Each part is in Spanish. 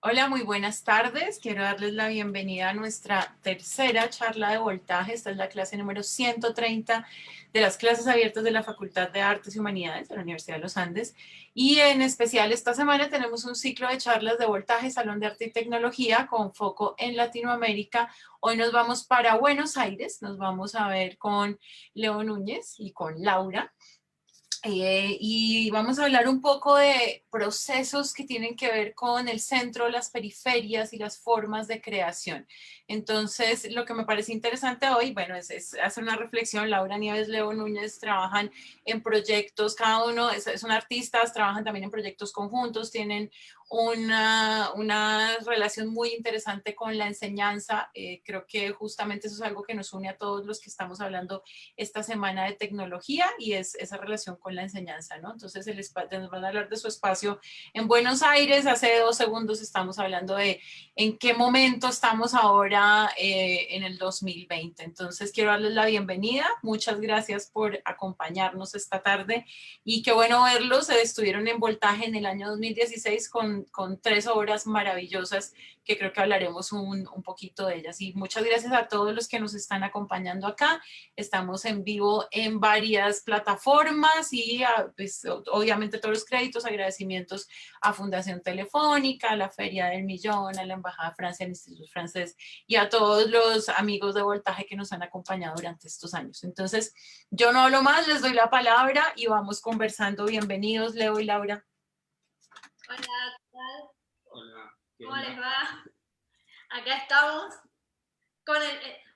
Hola, muy buenas tardes. Quiero darles la bienvenida a nuestra tercera charla de voltaje. Esta es la clase número 130 de las clases abiertas de la Facultad de Artes y Humanidades de la Universidad de los Andes. Y en especial esta semana tenemos un ciclo de charlas de voltaje, Salón de Arte y Tecnología, con foco en Latinoamérica. Hoy nos vamos para Buenos Aires. Nos vamos a ver con Leo Núñez y con Laura. Y vamos a hablar un poco de procesos que tienen que ver con el centro, las periferias y las formas de creación. Entonces, lo que me parece interesante hoy, bueno, es hacer una reflexión. Laura Nieves, Leo Núñez trabajan en proyectos, cada uno son artistas, trabajan también en proyectos conjuntos, tienen una relación muy interesante con la enseñanza. Creo que justamente eso es algo que nos une a todos los que estamos hablando esta semana de tecnología y es esa relación con la enseñanza, ¿no? Entonces nos van a hablar de su espacio en Buenos Aires. Hace 2 segundos estamos hablando de en qué momento estamos ahora en el 2020. Entonces quiero darles la bienvenida. Muchas gracias por acompañarnos esta tarde y qué bueno verlos. Estuvieron en Voltaje en el año 2016 con 3 obras maravillosas que creo que hablaremos un poquito de ellas. Y muchas gracias a todos los que nos están acompañando acá. Estamos en vivo en varias plataformas y pues, obviamente todos los créditos, agradecimientos a Fundación Telefónica, a la Feria del Millón, a la Embajada de Francia, al Instituto Francés y a todos los amigos de Voltaje que nos han acompañado durante estos años. Entonces, yo no hablo más, les doy la palabra y vamos conversando. Bienvenidos, Leo y Laura. Hola, ¿qué tal? Hola, ¿Cómo les va? Acá estamos.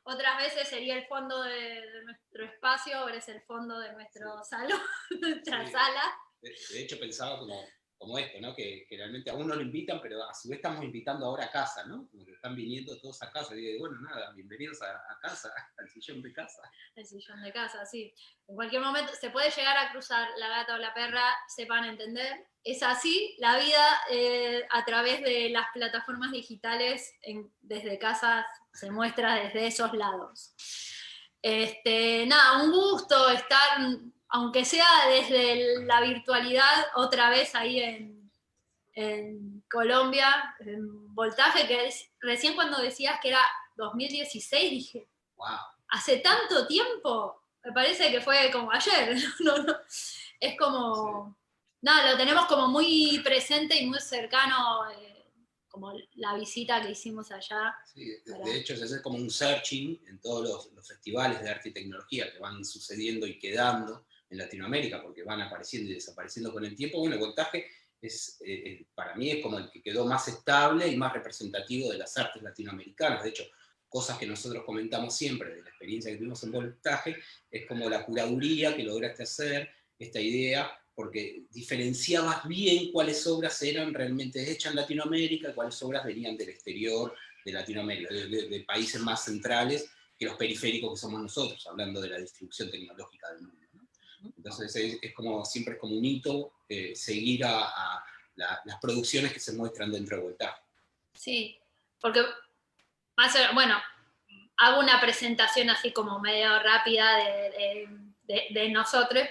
Otras veces sería el fondo de nuestro espacio, ahora es el fondo de nuestro salón, nuestra sala. De hecho, pensaba como esto, ¿no? Que realmente a uno lo invitan, pero a su vez estamos invitando ahora a casa, ¿no? Como que están viniendo todos a casa. Y digo, bueno, nada, bienvenidos a casa, al sillón de casa. El sillón de casa, sí. En cualquier momento se puede llegar a cruzar la gata o la perra, sepan entender. Es así, la vida a través de las plataformas digitales desde casa se muestra desde esos lados. Nada, un gusto estar, aunque sea desde la virtualidad, otra vez ahí en Colombia, en Voltaje, que recién cuando decías que era 2016, dije, wow. Hace tanto tiempo, me parece que fue como ayer, no. Es como, sí. Nada, lo tenemos como muy presente y muy cercano, como la visita que hicimos allá. Sí, de hecho se hace como un searching en todos los festivales de arte y tecnología que van sucediendo y quedando en Latinoamérica, porque van apareciendo y desapareciendo con el tiempo. Bueno, el Voltaje para mí es como el que quedó más estable y más representativo de las artes latinoamericanas. De hecho, cosas que nosotros comentamos siempre de la experiencia que tuvimos en Voltaje, es como la curaduría que lograste hacer, esta idea, porque diferenciabas bien cuáles obras eran realmente hechas en Latinoamérica y cuáles obras venían del exterior de Latinoamérica, de países más centrales que los periféricos que somos nosotros, hablando de la distribución tecnológica del mundo, ¿no? Entonces es como, siempre es como un hito seguir a las producciones que se muestran dentro de Voltaje. Sí, porque bueno, hago una presentación así como medio rápida de nosotros.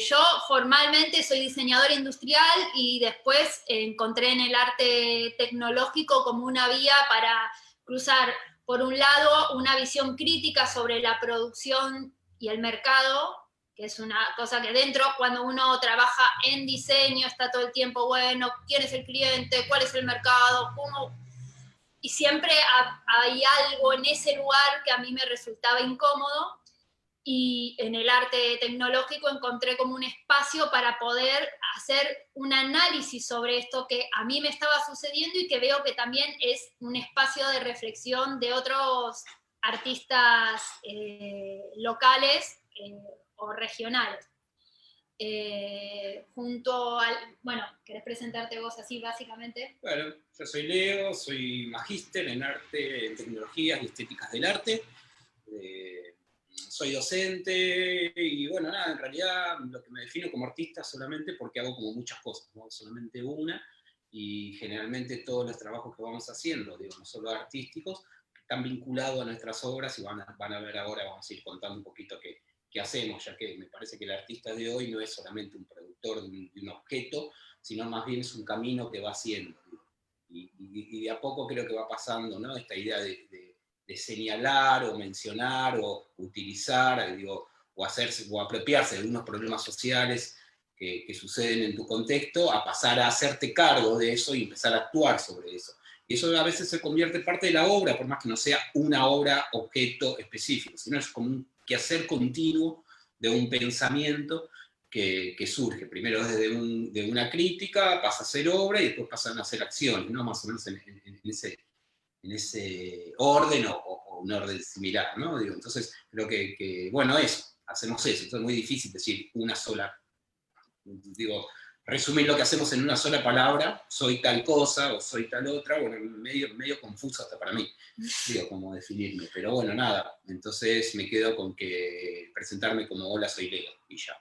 Yo formalmente soy diseñadora industrial y después encontré en el arte tecnológico como una vía para cruzar, por un lado, una visión crítica sobre la producción y el mercado, que es una cosa que dentro, cuando uno trabaja en diseño, está todo el tiempo, bueno, ¿quién es el cliente? ¿Cuál es el mercado? ¿Cómo? Y siempre hay algo en ese lugar que a mí me resultaba incómodo, y en el arte tecnológico encontré como un espacio para poder hacer un análisis sobre esto que a mí me estaba sucediendo y que veo que también es un espacio de reflexión de otros artistas locales o regionales. Junto al... Bueno, ¿querés presentarte vos así básicamente? Bueno, yo soy Leo, soy magíster en arte, en tecnologías y estéticas del arte. Soy docente y bueno, nada, en realidad lo que me defino como artista solamente porque hago como muchas cosas, no solamente una, y generalmente todos los trabajos que vamos haciendo, digo, no solo artísticos, están vinculados a nuestras obras y van a ver ahora, vamos a ir contando un poquito qué hacemos, ya que me parece que el artista de hoy no es solamente un productor de un objeto, sino más bien es un camino que va haciendo. Y de a poco creo que va pasando, ¿no? Esta idea de señalar o mencionar o utilizar, digo, o hacerse o apropiarse de algunos problemas sociales que suceden en tu contexto, a pasar a hacerte cargo de eso y empezar a actuar sobre eso. Y eso a veces se convierte en parte de la obra, por más que no sea una obra objeto específico, sino es como un quehacer continuo de un pensamiento que surge. Primero de una crítica, pasa a ser obra y después pasan a ser acciones, ¿no? Más o menos en ese orden o un orden similar, ¿no? Digo, entonces, creo que, bueno, eso, hacemos eso. Entonces es muy difícil decir una sola, digo, resumir lo que hacemos en una sola palabra, soy tal cosa o soy tal otra, bueno, medio confuso hasta para mí, digo, cómo definirme, pero bueno, nada, entonces me quedo con que presentarme como hola, soy Leo, y ya.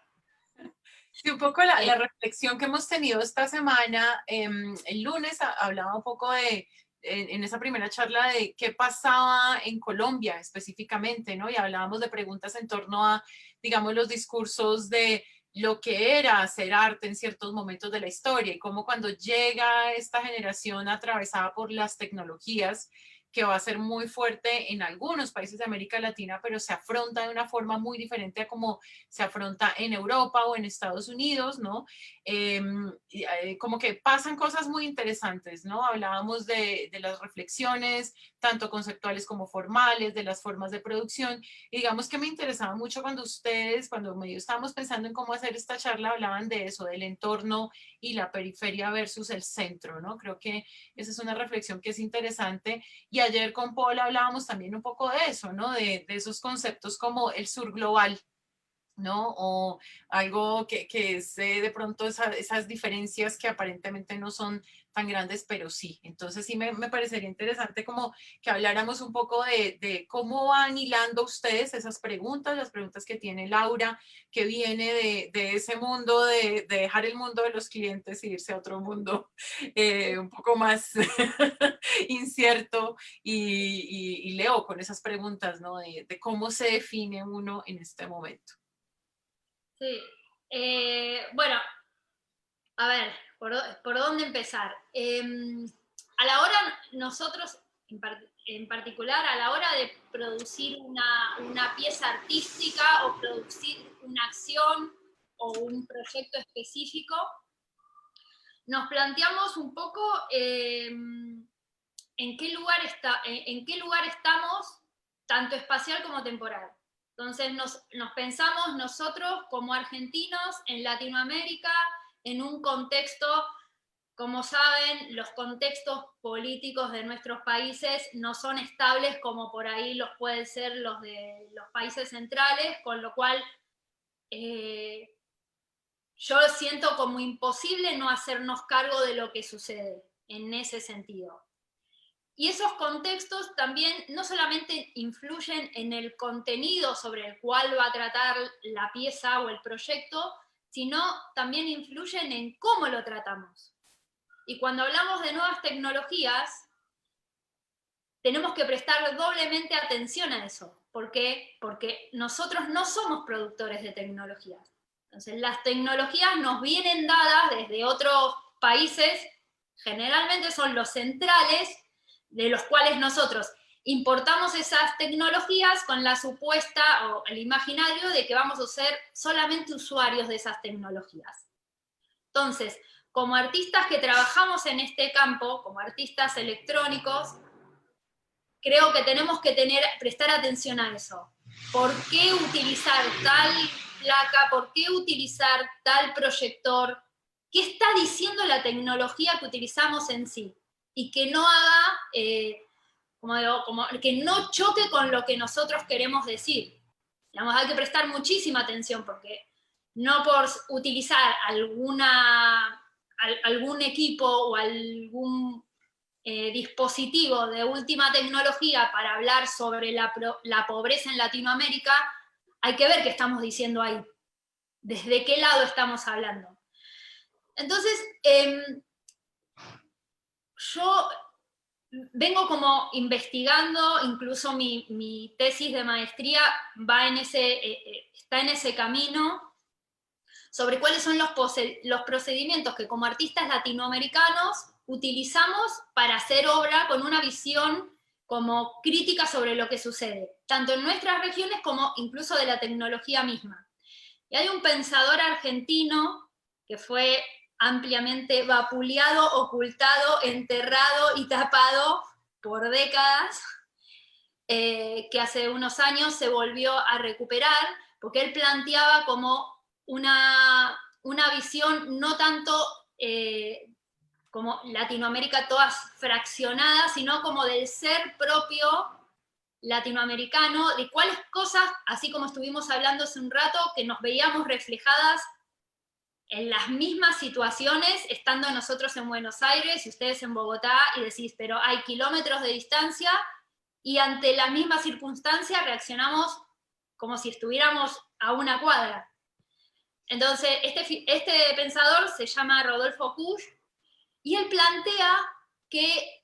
Sí, un poco la reflexión que hemos tenido esta semana, el lunes hablaba un poco en esa primera charla de qué pasaba en Colombia específicamente, ¿no? Y hablábamos de preguntas en torno a, digamos, los discursos de lo que era hacer arte en ciertos momentos de la historia y cómo cuando llega esta generación atravesada por las tecnologías, que va a ser muy fuerte en algunos países de América Latina, pero se afronta de una forma muy diferente a como se afronta en Europa o en Estados Unidos, ¿no? Como que pasan cosas muy interesantes, ¿no? Hablábamos de las reflexiones, tanto conceptuales como formales, de las formas de producción, y digamos que me interesaba mucho cuando medio estábamos pensando en cómo hacer esta charla, hablaban de eso, del entorno y la periferia versus el centro, ¿no? Creo que esa es una reflexión que es interesante, y ayer con Paul hablábamos también un poco de eso, ¿no? De esos conceptos como el sur global, ¿no? O algo que es de pronto esas diferencias que aparentemente no son tan grandes, pero sí. Entonces sí me parecería interesante como que habláramos un poco de cómo van hilando ustedes esas preguntas, las preguntas que tiene Laura, que viene de ese mundo, de dejar el mundo de los clientes y irse a otro mundo un poco más incierto, y Leo con esas preguntas, ¿no? De cómo se define uno en este momento. Sí. Bueno, a ver, ¿por dónde empezar? A la hora, nosotros, en particular, a la hora de producir una pieza artística o producir una acción o un proyecto específico, nos planteamos un poco en qué lugar estamos, tanto espacial como temporal. Entonces nos pensamos nosotros como argentinos en Latinoamérica, en un contexto, como saben, los contextos políticos de nuestros países no son estables como por ahí los pueden ser los de los países centrales, con lo cual yo siento como imposible no hacernos cargo de lo que sucede en ese sentido. Y esos contextos también no solamente influyen en el contenido sobre el cual va a tratar la pieza o el proyecto, sino también influyen en cómo lo tratamos. Y cuando hablamos de nuevas tecnologías, tenemos que prestar doblemente atención a eso. ¿Por qué? Porque nosotros no somos productores de tecnologías. Entonces, las tecnologías nos vienen dadas desde otros países, generalmente son los centrales, de los cuales nosotros importamos esas tecnologías con la supuesta o el imaginario de que vamos a ser solamente usuarios de esas tecnologías. Entonces, como artistas que trabajamos en este campo, como artistas electrónicos, creo que tenemos que prestar atención a eso. ¿Por qué utilizar tal placa? ¿Por qué utilizar tal proyector? ¿Qué está diciendo la tecnología que utilizamos en sí? Y que no haga, que no choque con lo que nosotros queremos decir. Digamos, hay que prestar muchísima atención porque no por utilizar algún equipo o algún dispositivo de última tecnología para hablar sobre la pobreza en Latinoamérica, hay que ver qué estamos diciendo ahí, desde qué lado estamos hablando. Entonces, yo vengo como investigando, incluso mi tesis de maestría está en ese camino, sobre cuáles son los procedimientos que como artistas latinoamericanos utilizamos para hacer obra con una visión como crítica sobre lo que sucede, tanto en nuestras regiones como incluso de la tecnología misma. Y hay un pensador argentino que fue ampliamente vapuleado, ocultado, enterrado y tapado por décadas, que hace unos años se volvió a recuperar, porque él planteaba como una visión no tanto como Latinoamérica todas fraccionadas, sino como del ser propio latinoamericano, de cuáles cosas, así como estuvimos hablando hace un rato, que nos veíamos reflejadas en las mismas situaciones, estando nosotros en Buenos Aires y ustedes en Bogotá, y decís, pero hay kilómetros de distancia, y ante la misma circunstancia reaccionamos como si estuviéramos a una cuadra. Entonces, este pensador se llama Rodolfo Kusch, y él plantea que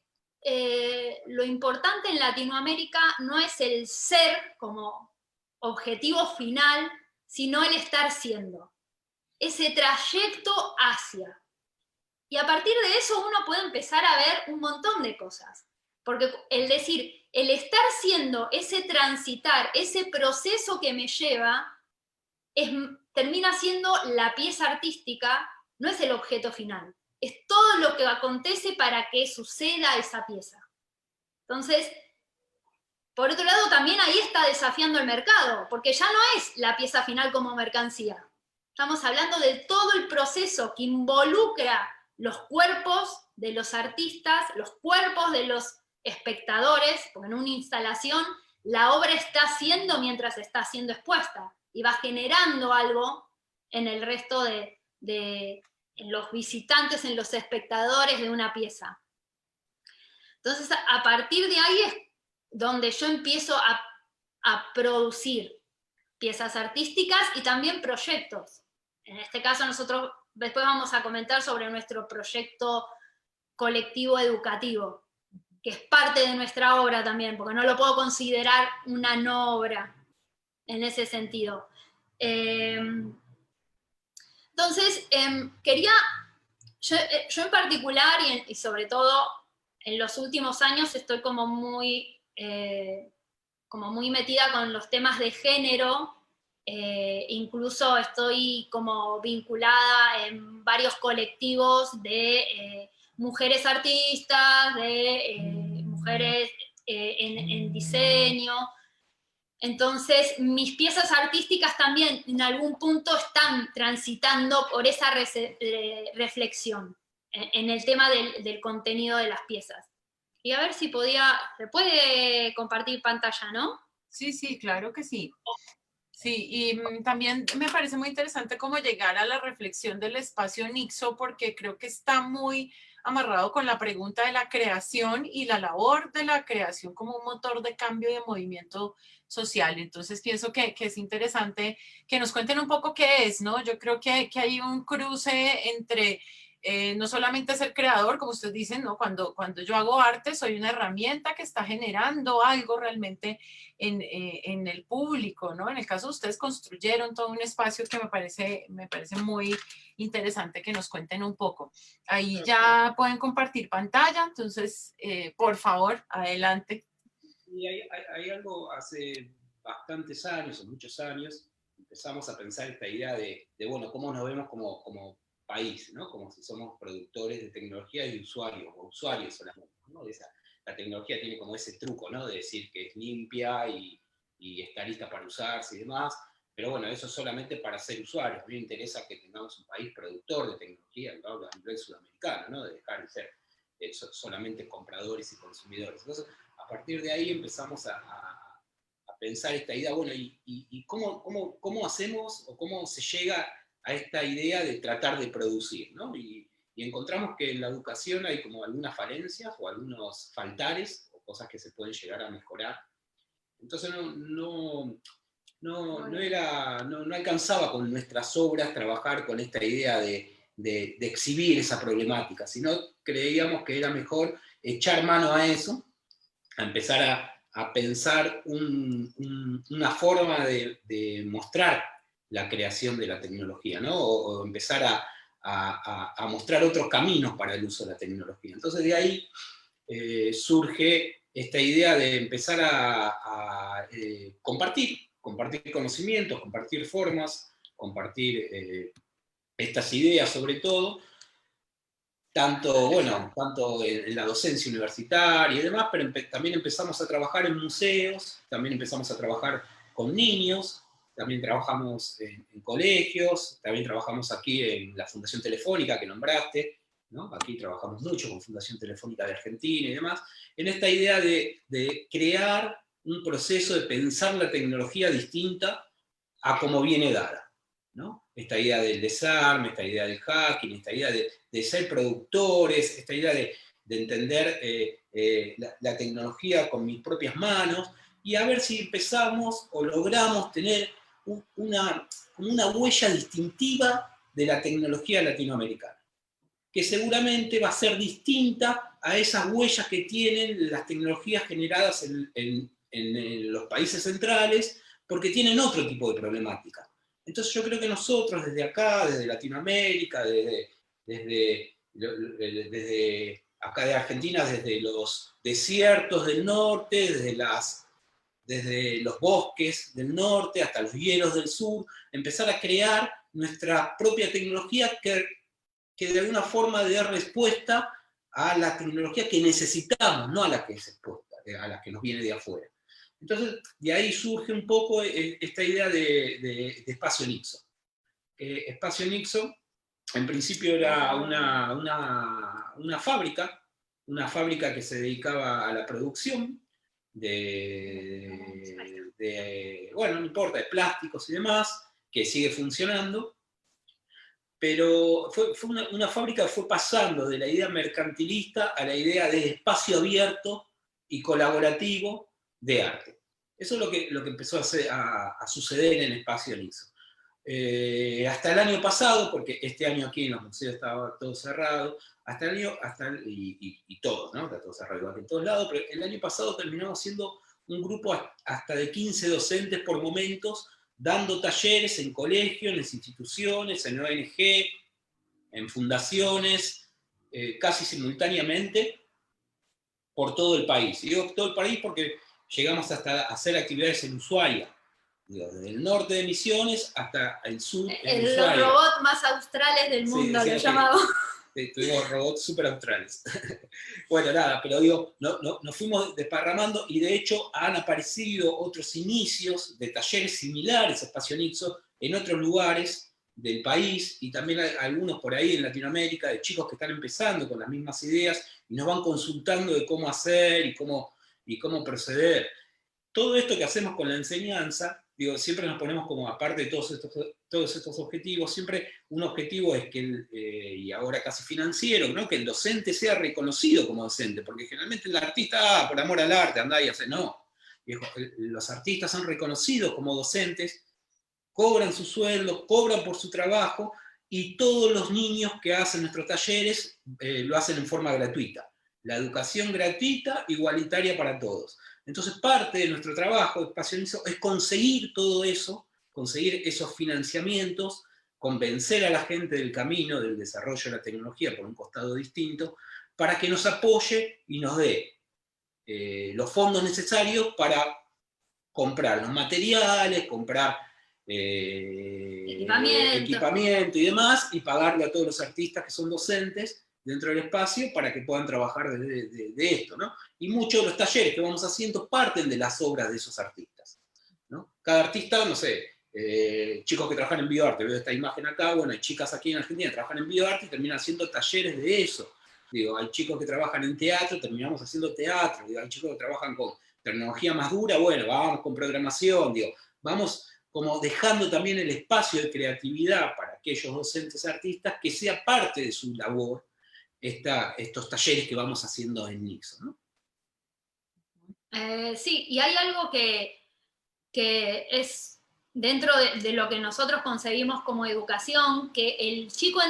lo importante en Latinoamérica no es el ser como objetivo final, sino el estar siendo. Ese trayecto hacia. Y a partir de eso uno puede empezar a ver un montón de cosas. Porque el decir, el estar siendo, ese transitar, ese proceso que me lleva, termina siendo la pieza artística, no es el objeto final. Es todo lo que acontece para que suceda esa pieza. Entonces, por otro lado, también ahí está desafiando el mercado, porque ya no es la pieza final como mercancía. Estamos hablando de todo el proceso que involucra los cuerpos de los artistas, los cuerpos de los espectadores, porque en una instalación la obra está haciendo mientras está siendo expuesta y va generando algo en el resto en los visitantes, en los espectadores de una pieza. Entonces, a partir de ahí es donde yo empiezo a producir piezas artísticas y también proyectos. En este caso nosotros después vamos a comentar sobre nuestro proyecto colectivo educativo, que es parte de nuestra obra también, porque no lo puedo considerar una no obra en ese sentido. Entonces, yo en particular y sobre todo en los últimos años estoy como muy metida con los temas de género, incluso estoy como vinculada en varios colectivos de mujeres artistas, de mujeres en diseño. Entonces, mis piezas artísticas también en algún punto están transitando por esa reflexión en el tema del contenido de las piezas. Y a ver si se puede compartir pantalla, ¿no? Sí, sí, claro que sí. Sí, y también me parece muy interesante cómo llegar a la reflexión del espacio Nixo, porque creo que está muy amarrado con la pregunta de la creación y la labor de la creación como un motor de cambio y de movimiento social. Entonces pienso que es interesante que nos cuenten un poco qué es, ¿no? Yo creo que hay un cruce entre no solamente ser creador, como ustedes dicen, ¿no? Cuando yo hago arte, soy una herramienta que está generando algo realmente en el público, ¿no? En el caso de ustedes construyeron todo un espacio que me parece muy interesante que nos cuenten un poco. Ahí ya pueden compartir pantalla, entonces, por favor, adelante. Y hay algo hace bastantes años, o muchos años, empezamos a pensar esta idea de bueno, cómo nos vemos como país, ¿no? Como si somos productores de tecnología y usuarios, o usuarios solamente, ¿no? La tecnología tiene como ese truco, ¿no? De decir que es limpia y está lista para usarse y demás, pero bueno, eso es solamente para ser usuarios. A mí me interesa que tengamos un país productor de tecnología, a nivel sudamericano, ¿no? De dejar de ser solamente compradores y consumidores. Entonces, a partir de ahí empezamos a pensar esta idea, bueno, y cómo hacemos o cómo se llega a esta idea de tratar de producir, ¿no? Y encontramos que en la educación hay como algunas falencias o algunos faltares o cosas que se pueden llegar a mejorar. Entonces no alcanzaba con nuestras obras trabajar con esta idea de exhibir esa problemática, sino creíamos que era mejor echar mano a eso, a empezar a pensar una forma de mostrar la creación de la tecnología, ¿no? O empezar a mostrar otros caminos para el uso de la tecnología. Entonces de ahí surge esta idea de empezar a compartir conocimientos, compartir formas, compartir estas ideas sobre todo, tanto en la docencia universitaria y demás, pero también empezamos a trabajar en museos, también empezamos a trabajar con niños, también trabajamos en colegios, también trabajamos aquí en la Fundación Telefónica que nombraste, ¿no? Aquí trabajamos mucho con Fundación Telefónica de Argentina y demás, en esta idea de crear un proceso de pensar la tecnología distinta a como viene dada, ¿no? Esta idea del desarme, esta idea del hacking, esta idea de ser productores, esta idea de entender la tecnología con mis propias manos, y a ver si empezamos o logramos tener una huella distintiva de la tecnología latinoamericana, que seguramente va a ser distinta a esas huellas que tienen las tecnologías generadas en los países centrales, porque tienen otro tipo de problemática. Entonces yo creo que nosotros desde acá, desde Latinoamérica, desde acá de Argentina, desde los desiertos del norte, desde los bosques del norte hasta los hielos del sur, empezar a crear nuestra propia tecnología que de alguna forma dé respuesta a la tecnología que necesitamos, no a la que es expuesta, a la que nos viene de afuera. Entonces, de ahí surge un poco esta idea de Espacio Nixon. Espacio Nixon, en principio era una fábrica que se dedicaba a la producción bueno, no importa, de plásticos y demás, que sigue funcionando, pero fue una fábrica que fue pasando de la idea mercantilista a la idea de espacio abierto y colaborativo de arte. Eso es lo que empezó a suceder en Espacio Nixon. Hasta el año pasado, porque este año aquí en los museos estaba todo cerrado, y todo, ¿no? Está todo cerrado igual que en todos lados, pero el año pasado terminamos siendo un grupo hasta de 15 docentes por momentos, dando talleres en colegios, en las instituciones, en ONG, en fundaciones, casi simultáneamente, por todo el país. Y digo todo el país porque llegamos hasta hacer actividades en Ushuaia, desde el norte de Misiones hasta el sur en Ushuaia. Los robots más australes del mundo, lo llamamos. Tuvimos robots súper australes. Bueno, nada, pero digo, nos fuimos desparramando y de hecho han aparecido otros inicios de talleres similares a Espacio Nixon en otros lugares del país y también hay algunos por ahí en Latinoamérica de chicos que están empezando con las mismas ideas y nos van consultando de cómo hacer y cómo proceder. Todo esto que hacemos con la enseñanza, digo, siempre nos ponemos como, aparte de todos estos objetivos, siempre un objetivo es que, y ahora casi financiero, ¿no? Que el docente sea reconocido como docente, porque generalmente el artista, por amor al arte, anda y hace, no. Los artistas son reconocidos como docentes, cobran su sueldo, cobran por su trabajo, y todos los niños que hacen nuestros talleres lo hacen en forma gratuita. La educación gratuita, igualitaria para todos. Entonces parte de nuestro trabajo de Espacio Nixon es conseguir todo eso, conseguir esos financiamientos, convencer a la gente del camino, del desarrollo de la tecnología por un costado distinto, para que nos apoye y nos dé los fondos necesarios para comprar los materiales, comprar equipamiento y demás, y pagarle a todos los artistas que son docentes dentro del espacio para que puedan trabajar de esto, ¿no? Y muchos de los talleres que vamos haciendo parten de las obras de esos artistas, ¿no? Cada artista, no sé, chicos que trabajan en bioarte, veo esta imagen acá, bueno, hay chicas aquí en Argentina que trabajan en bioarte y terminan haciendo talleres de eso. Digo, hay chicos que trabajan en teatro, terminamos haciendo teatro. Digo, hay chicos que trabajan con tecnología más dura, bueno, vamos con programación, digo, vamos como dejando también el espacio de creatividad para aquellos docentes artistas que sea parte de su labor estos talleres que vamos haciendo en Nixon, ¿no? Sí, y hay algo que es dentro de lo que nosotros concebimos como educación, que el chico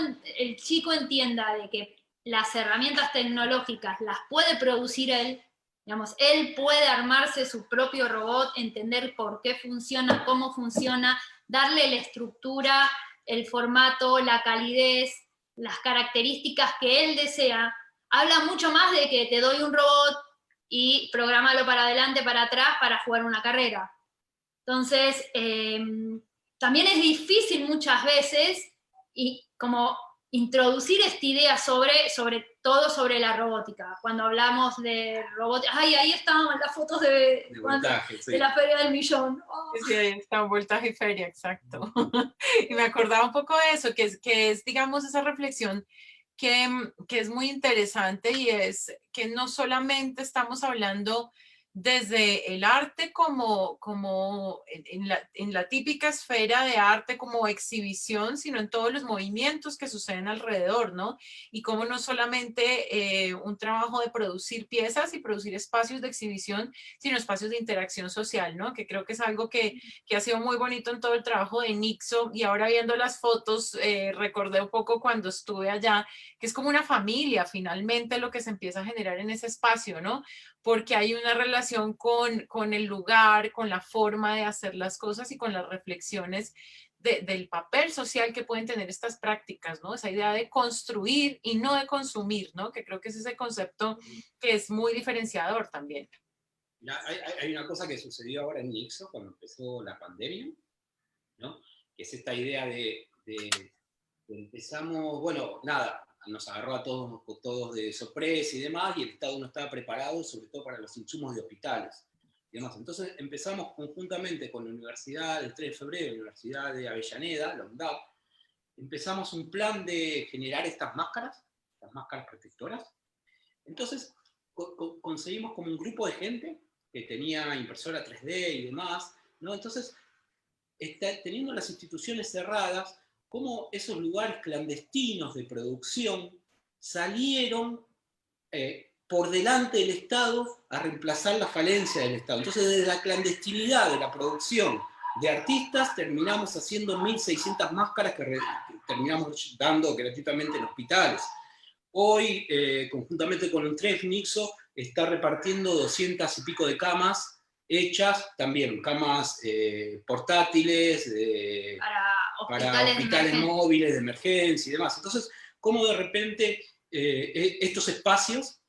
entienda de que las herramientas tecnológicas las puede producir él, digamos, él puede armarse su propio robot, entender por qué funciona, cómo funciona, darle la estructura, el formato, la calidez, las características que él desea, habla mucho más de que te doy un robot y programalo para adelante, para atrás, para jugar una carrera. Entonces, también es difícil muchas veces y como introducir esta idea sobre todo sobre la robótica. Cuando hablamos de robótica, ¡ay, ahí estaban las fotos de voltaje, sí. de la Feria del Millón! ¡Oh! Sí, ahí está, voltaje y feria, exacto. Y me acordaba un poco de eso, que es digamos, esa reflexión que es muy interesante y es que no solamente estamos hablando desde el arte como en la típica esfera de arte como exhibición, sino en todos los movimientos que suceden alrededor, ¿no? Y como no solamente un trabajo de producir piezas y producir espacios de exhibición, sino espacios de interacción social, ¿no? Que creo que es algo que ha sido muy bonito en todo el trabajo de Nixo, y ahora viendo las fotos, recordé un poco cuando estuve allá, que es como una familia finalmente lo que se empieza a generar en ese espacio, ¿no? Porque hay una relación con el lugar, con la forma de hacer las cosas y con las reflexiones del papel social que pueden tener estas prácticas, ¿no? Esa idea de construir y no de consumir, ¿no? Que creo que es ese concepto que es muy diferenciador también. Hay una cosa que sucedió ahora en Nixo cuando empezó la pandemia, ¿no? Que es esta idea de empezamos, bueno, nada, nos agarró a todos de sorpresa y demás, y el Estado no estaba preparado, sobre todo para los insumos de hospitales y demás. Entonces empezamos conjuntamente con la Universidad del 3 de Febrero, la Universidad de Avellaneda, la UNDAP, empezamos un plan de generar estas máscaras protectoras. Entonces conseguimos como un grupo de gente que tenía impresora 3D y demás, ¿no? Entonces, teniendo las instituciones cerradas, cómo esos lugares clandestinos de producción salieron por delante del Estado a reemplazar la falencia del Estado. Entonces, desde la clandestinidad de la producción de artistas, terminamos haciendo 1.600 máscaras que terminamos dando gratuitamente en hospitales. Hoy, conjuntamente con el TREF, Nixo está repartiendo 200 y pico de camas hechas, también camas portátiles, para hospitales móviles de emergencia y demás. Entonces, cómo de repente estos espacios,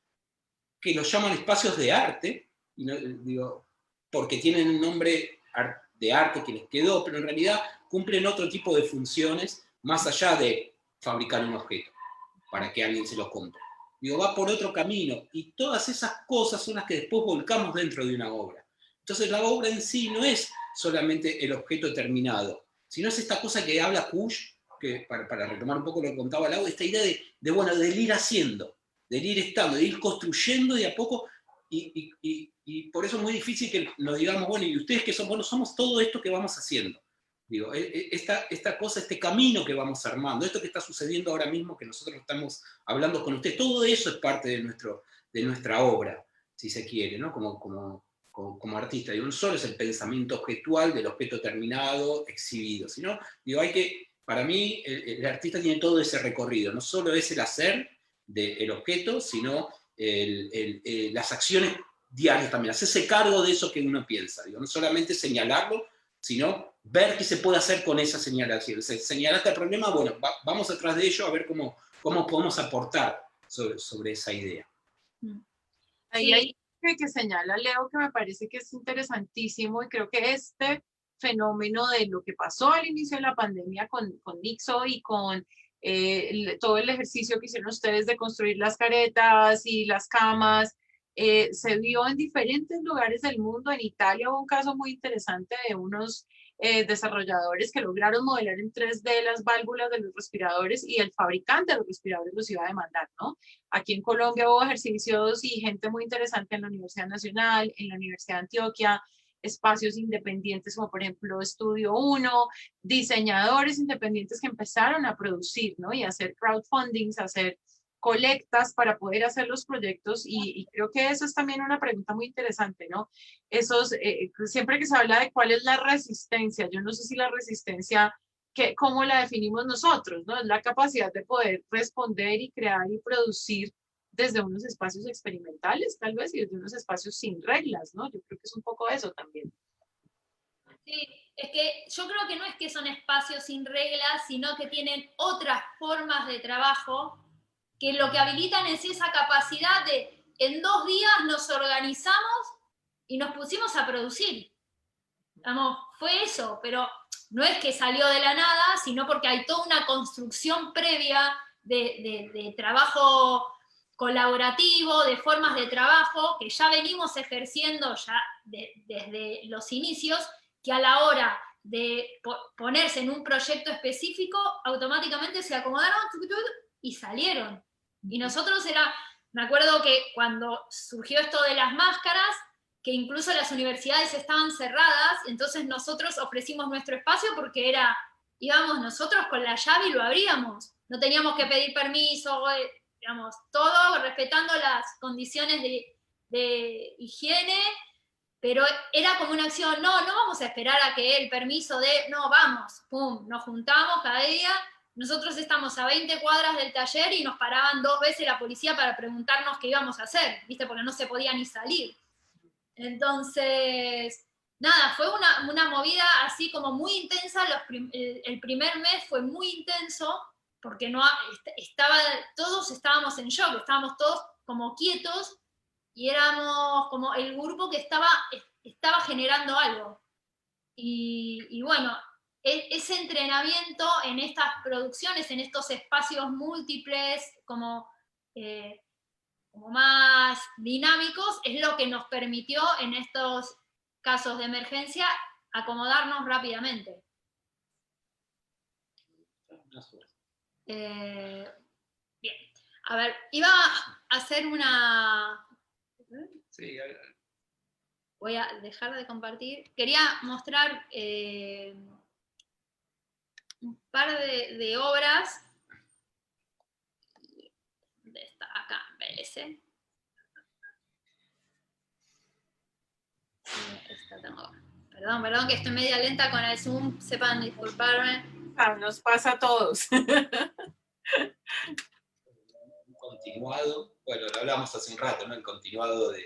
que los llaman espacios de arte, y no, digo, porque tienen un nombre de arte que les quedó, pero en realidad cumplen otro tipo de funciones más allá de fabricar un objeto para que alguien se los compre. Digo, va por otro camino, y todas esas cosas son las que después volcamos dentro de una obra. Entonces la obra en sí no es solamente el objeto terminado, sino es esta cosa que habla Kusch, que para retomar un poco lo que contaba Lau, esta idea de ir haciendo, de ir estando, de ir construyendo de a poco, y por eso es muy difícil que nos digamos, bueno, y ustedes que son, bueno, somos todo esto que vamos haciendo. Digo, esta cosa, este camino que vamos armando, esto que está sucediendo ahora mismo, que nosotros estamos hablando con ustedes, todo eso es parte de nuestra obra, si se quiere, ¿no? Como artista. Digo, no solo es el pensamiento objetual del objeto terminado, exhibido, sino, digo, para mí, el artista tiene todo ese recorrido, no solo es el hacer del objeto, sino las acciones diarias también, hacerse cargo de eso que uno piensa, digo, no solamente señalarlo, sino ver qué se puede hacer con esa señalación. Señalaste el problema, bueno, vamos atrás de ello a ver cómo podemos aportar sobre esa idea. Ahí hay que señala Leo, que me parece que es interesantísimo, y creo que este fenómeno de lo que pasó al inicio de la pandemia con Nixo y con todo el ejercicio que hicieron ustedes de construir las caretas y las camas, se vio en diferentes lugares del mundo. En Italia hubo un caso muy interesante de unos desarrolladores que lograron modelar en 3D las válvulas de los respiradores, y el fabricante de los respiradores los iba a demandar, ¿no? Aquí en Colombia hubo ejercicios y gente muy interesante en la Universidad Nacional, en la Universidad de Antioquia, espacios independientes como por ejemplo Estudio 1, diseñadores independientes que empezaron a producir, ¿no? Y a hacer crowdfundings, a hacer colectas para poder hacer los proyectos, y creo que eso es también una pregunta muy interesante, ¿no? Siempre que se habla de cuál es la resistencia, yo no sé si la resistencia, ¿cómo la definimos nosotros, ¿no? Es la capacidad de poder responder y crear y producir desde unos espacios experimentales, tal vez, y desde unos espacios sin reglas, ¿no? Yo creo que es un poco eso también. Sí, es que yo creo que no es que son espacios sin reglas, sino que tienen otras formas de trabajo que lo que habilitan es esa capacidad de, en 2 días nos organizamos y nos pusimos a producir. Vamos, fue eso, pero no es que salió de la nada, sino porque hay toda una construcción previa de trabajo colaborativo, de formas de trabajo que ya venimos ejerciendo ya desde los inicios, que a la hora de ponerse en un proyecto específico, automáticamente se acomodaron y salieron. Y nosotros me acuerdo que cuando surgió esto de las máscaras, que incluso las universidades estaban cerradas, entonces nosotros ofrecimos nuestro espacio porque íbamos nosotros con la llave y lo abríamos. No teníamos que pedir permiso, digamos, todo respetando las condiciones de higiene, pero era como una acción, no vamos a esperar a que el permiso no, vamos, pum, nos juntamos cada día, nosotros estamos a 20 cuadras del taller y nos paraban 2 veces la policía para preguntarnos qué íbamos a hacer, ¿viste? Porque no se podía ni salir. Entonces, nada, fue una movida así como muy intensa, el primer mes fue muy intenso, porque todos estábamos en shock, estábamos todos como quietos, y éramos como el grupo que estaba generando algo. Y bueno, ese entrenamiento en estas producciones, en estos espacios múltiples, como más dinámicos, es lo que nos permitió en estos casos de emergencia acomodarnos rápidamente. Bien, a ver, iba a hacer una... Sí, voy a dejar de compartir. Quería mostrar un par de obras. ¿Dónde está? Acá, VLC. Esta tengo. Perdón, que estoy media lenta con el Zoom. Sepan disculparme. Nos pasa a todos. Continuado, bueno, lo hablamos hace un rato, ¿no? El continuado de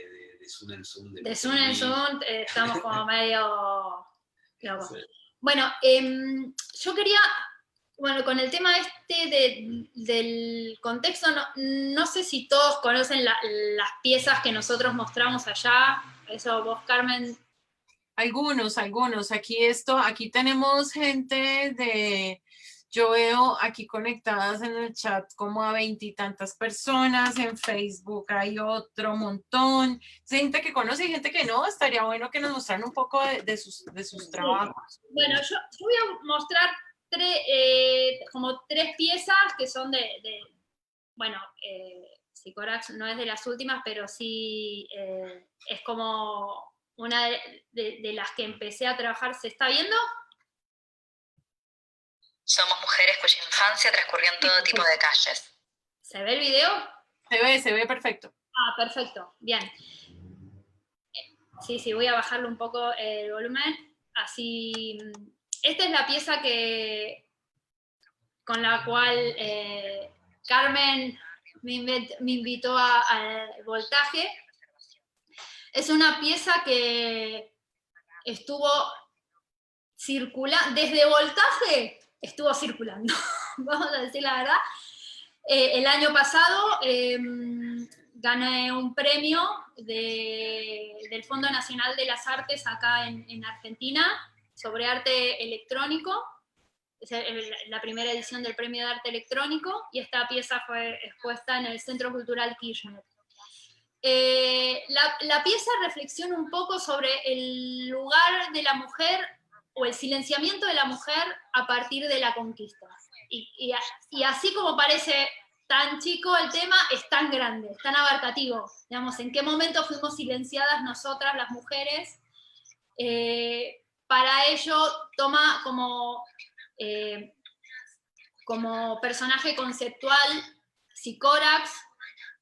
Zoom en Zoom. De Zoom en Zoom estamos como medio... Sí. Bueno, yo quería, con el tema del contexto, no sé si todos conocen las piezas que nosotros mostramos allá. Eso vos, Carmen. Algunos. Aquí tenemos gente yo veo aquí conectadas en el chat como a 20 y tantas personas, en Facebook hay otro montón, gente que conoce y gente que no. Estaría bueno que nos mostraran un poco de sus trabajos. Bueno, yo voy a mostrar como 3 piezas que son Sycorax no es de las últimas, pero sí es como una de las que empecé a trabajar. ¿Se está viendo? Somos mujeres cuya infancia transcurrió en todo tipo de calles. ¿Se ve el video? Se ve perfecto. Ah, perfecto, bien. Sí, voy a bajarle un poco el volumen. Así, esta es la pieza con la cual Carmen me invitó al voltaje. Es una pieza que estuvo circulando, desde voltaje estuvo circulando, vamos a decir la verdad. El año pasado gané un premio del Fondo Nacional de las Artes acá en Argentina sobre arte electrónico. Es la primera edición del Premio de Arte Electrónico, y esta pieza fue expuesta en el Centro Cultural Kirchner. La pieza reflexiona un poco sobre el lugar de la mujer o el silenciamiento de la mujer a partir de la conquista. Y así como parece tan chico el tema, es tan grande, es tan abarcativo. Digamos, ¿en qué momento fuimos silenciadas nosotras, las mujeres? Para ello toma como personaje conceptual Sycorax,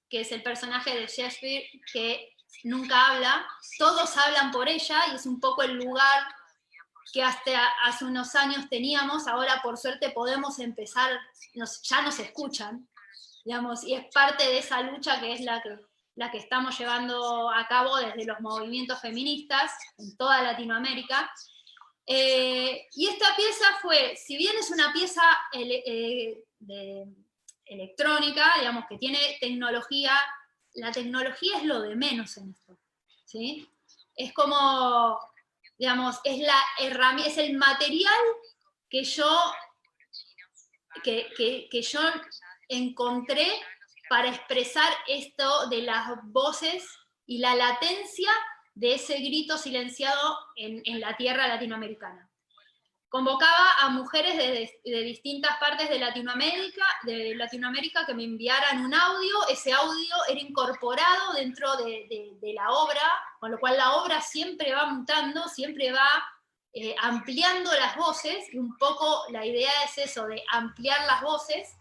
que es el personaje de Shakespeare que nunca habla. Todos hablan por ella, y es un poco el lugar que hasta hace unos años teníamos. Ahora por suerte podemos empezar, ya nos escuchan, digamos, y es parte de esa lucha que es la que estamos llevando a cabo desde los movimientos feministas en toda Latinoamérica. Y esta pieza fue, si bien es una pieza electrónica, digamos, que tiene tecnología, la tecnología es lo de menos en esto, ¿sí? Es como, digamos, es la herramienta, es el material que yo encontré para expresar esto de las voces y la latencia de ese grito silenciado en la tierra latinoamericana. Convocaba a mujeres de distintas partes de Latinoamérica que me enviaran un audio. Ese audio era incorporado dentro de la obra, con lo cual la obra siempre va mutando, siempre va ampliando las voces, y un poco la idea es eso, de ampliar las voces.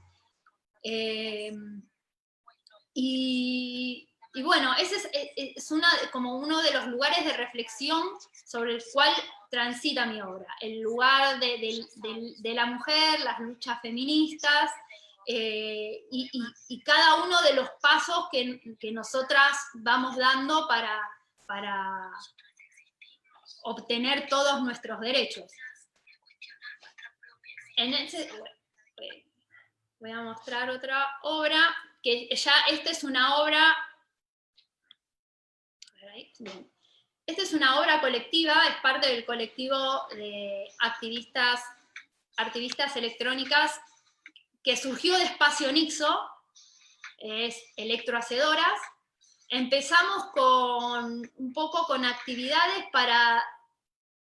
Y bueno, ese es como uno de los lugares de reflexión sobre el cual transita mi obra, el lugar de la mujer, las luchas feministas, y cada uno de los pasos que nosotras vamos dando para obtener todos nuestros derechos. Voy a mostrar otra obra, que ya esta es una obra. Bien. Esta es una obra colectiva, es parte del colectivo de activistas electrónicas que surgió de Espacio Nixo, es Electrohacedoras. Empezamos un poco con actividades para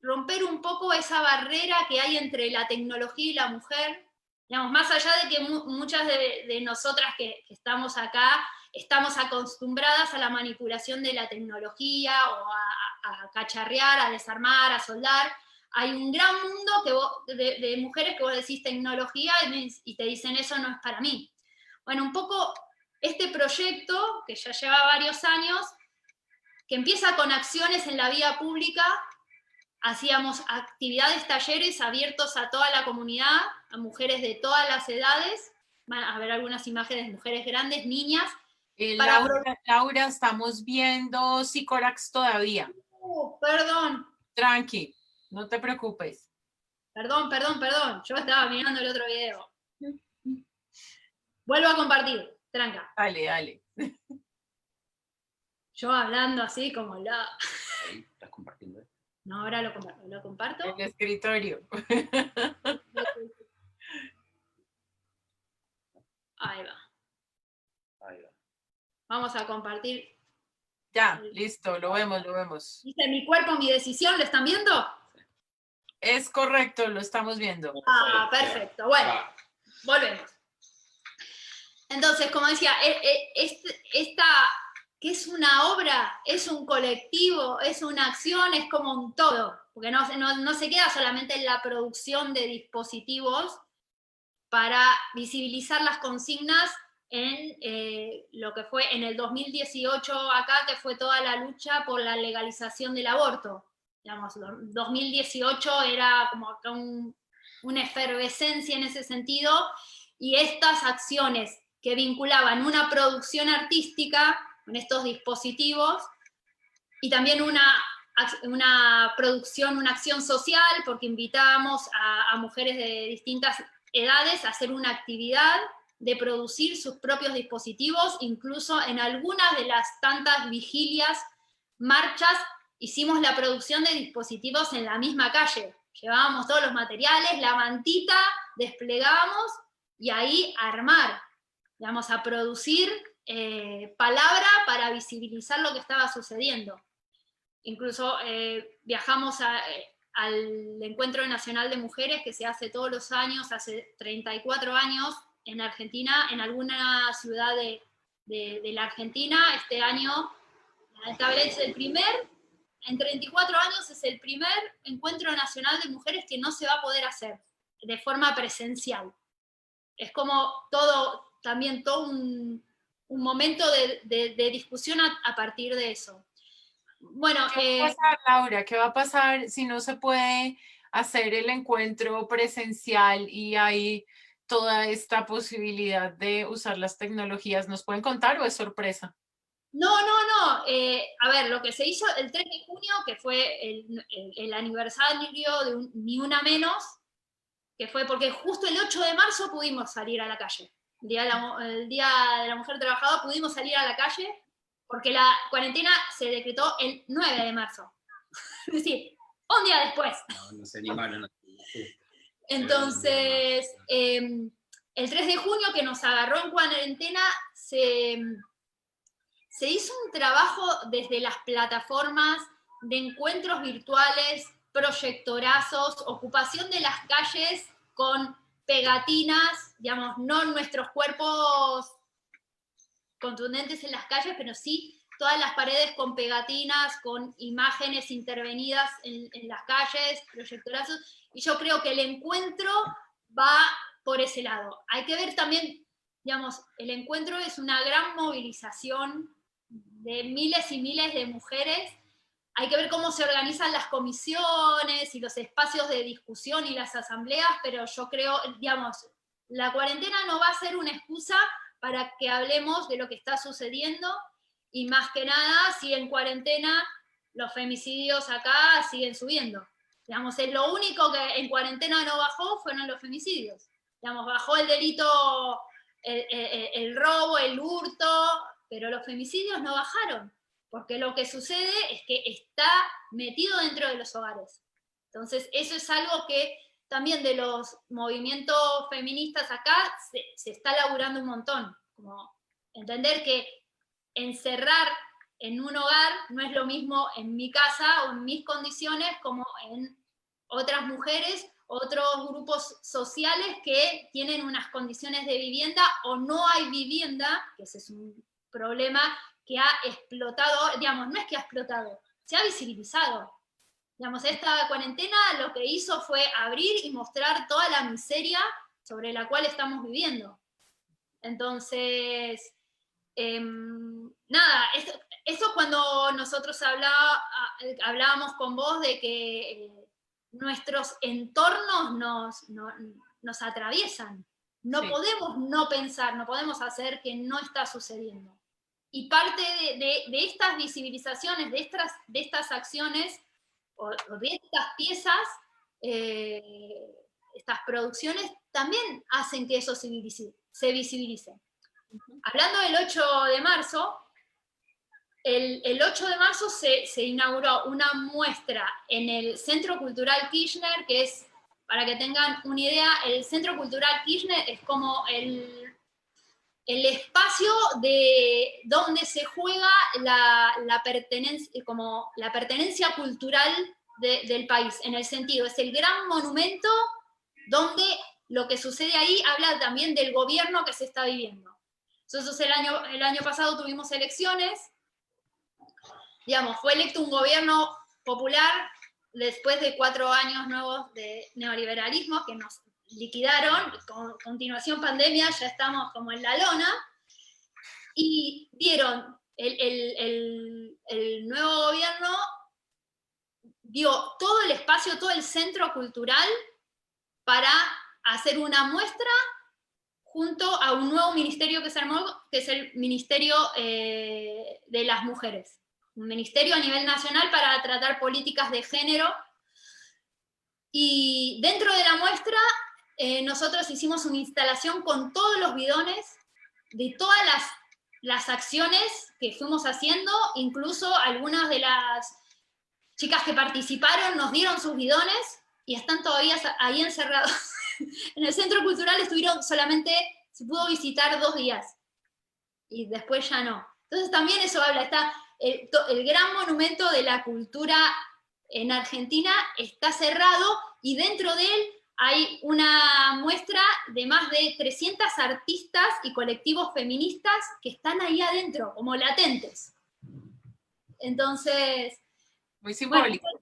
romper un poco esa barrera que hay entre la tecnología y la mujer. Digamos, más allá de que muchas de nosotras que estamos acá estamos acostumbradas a la manipulación de la tecnología o a cacharrear, a desarmar, a soldar, hay un gran mundo de mujeres que vos decís tecnología y te dicen eso no es para mí. Bueno, un poco este proyecto, que ya lleva varios años, que empieza con acciones en la vía pública, hacíamos actividades, talleres abiertos a toda la comunidad, a mujeres de todas las edades. Van a ver algunas imágenes de mujeres grandes, niñas. Laura, estamos viendo Sicorax todavía. Perdón. Tranqui, no te preocupes. Perdón. Yo estaba mirando el otro video. Vuelvo a compartir, tranca. Dale. Yo hablando así como la... Ahí, ¿estás compartiendo esto? No, ahora lo comparto. El escritorio. Ahí va. Vamos a compartir. Ya, listo, lo vemos. Dice mi cuerpo, mi decisión, ¿lo están viendo? Es correcto, lo estamos viendo. Ah, perfecto. Bueno, volvemos. Entonces, como decía, esta que es una obra, es un colectivo, es una acción, es como un todo, porque no se queda solamente en la producción de dispositivos para visibilizar las consignas en lo que fue en el 2018 acá, que fue toda la lucha por la legalización del aborto. Digamos, 2018 era como acá una efervescencia en ese sentido, y estas acciones que vinculaban una producción artística con estos dispositivos y también una producción, una acción social, porque invitábamos a mujeres de distintas edades a hacer una actividad de producir sus propios dispositivos. Incluso en algunas de las tantas vigilias, marchas, hicimos la producción de dispositivos en la misma calle. Llevábamos todos los materiales, la mantita, desplegábamos y ahí a armar, digamos, a producir palabra para visibilizar lo que estaba sucediendo. Incluso viajamos al Encuentro Nacional de Mujeres, que se hace todos los años, hace 34 años, en Argentina, en alguna ciudad de la Argentina. Este año, es en 34 años es el primer Encuentro Nacional de Mujeres que no se va a poder hacer de forma presencial. Es como todo un momento de discusión a partir de eso. Bueno, ¿qué va a pasar, Laura? ¿Qué va a pasar si no se puede hacer el encuentro presencial y hay toda esta posibilidad de usar las tecnologías? ¿Nos pueden contar o es sorpresa? No. A ver, lo que se hizo el 3 de junio, que fue el aniversario de Ni Una Menos, que fue porque justo el 8 de marzo pudimos salir a la calle. El Día de la Mujer Trabajadora pudimos salir a la calle porque la cuarentena se decretó el 9 de marzo. Es decir, un día después. No se animaron. Entonces, el 3 de junio, que nos agarró en cuarentena, se hizo un trabajo desde las plataformas de encuentros virtuales, proyectorazos, ocupación de las calles con pegatinas, digamos, no nuestros cuerpos contundentes en las calles, pero sí todas las paredes con pegatinas, con imágenes intervenidas en las calles, proyectorazos, y yo creo que el encuentro va por ese lado. Hay que ver también, digamos, el encuentro es una gran movilización de miles y miles de mujeres. Hay que ver cómo se organizan las comisiones y los espacios de discusión y las asambleas, pero yo creo, digamos, la cuarentena no va a ser una excusa para que hablemos de lo que está sucediendo, y más que nada, si en cuarentena los femicidios acá siguen subiendo. Digamos, es lo único que en cuarentena no bajó fueron los femicidios. Digamos, bajó el delito, el robo, el hurto, pero los femicidios no bajaron, porque lo que sucede es que está metido dentro de los hogares. Entonces, eso es algo que también de los movimientos feministas acá se está laburando un montón, como entender que encerrar en un hogar no es lo mismo en mi casa o en mis condiciones como en otras mujeres, otros grupos sociales que tienen unas condiciones de vivienda o no hay vivienda, que ese es un problema que ha explotado, digamos, no es que ha explotado, se ha visibilizado. Digamos, esta cuarentena lo que hizo fue abrir y mostrar toda la miseria sobre la cual estamos viviendo. Entonces, nada, eso cuando nosotros hablábamos con vos de que nuestros entornos nos atraviesan. No Sí. podemos no pensar, no podemos hacer que no está sucediendo. Y parte de estas visibilizaciones, de estas acciones, o de estas piezas, estas producciones, también hacen que eso se visibilice. Hablando del 8 de marzo, el 8 de marzo se inauguró una muestra en el Centro Cultural Kirchner, que es, para que tengan una idea, el Centro Cultural Kirchner es como el espacio de donde se juega la pertenencia cultural del país, en el sentido, es el gran monumento donde lo que sucede ahí habla también del gobierno que se está viviendo. Entonces el año pasado tuvimos elecciones, digamos, fue electo un gobierno popular después de 4 años nuevos de neoliberalismo que nos liquidaron, con continuación pandemia, ya estamos como en la lona, y dieron, el nuevo gobierno dio todo el espacio, todo el centro cultural para hacer una muestra junto a un nuevo ministerio que se armó, que es el Ministerio de las Mujeres, un ministerio a nivel nacional para tratar políticas de género. Y dentro de la muestra nosotros hicimos una instalación con todos los bidones de todas las acciones que fuimos haciendo, incluso algunas de las chicas que participaron nos dieron sus bidones y están todavía ahí encerrados. En el Centro Cultural estuvieron solamente, se pudo visitar 2 días y después ya no. Entonces también eso habla, está el gran monumento de la cultura en Argentina está cerrado y dentro de él hay una muestra de más de 300 artistas y colectivos feministas que están ahí adentro, como latentes. Entonces, muy simbólico. Bueno,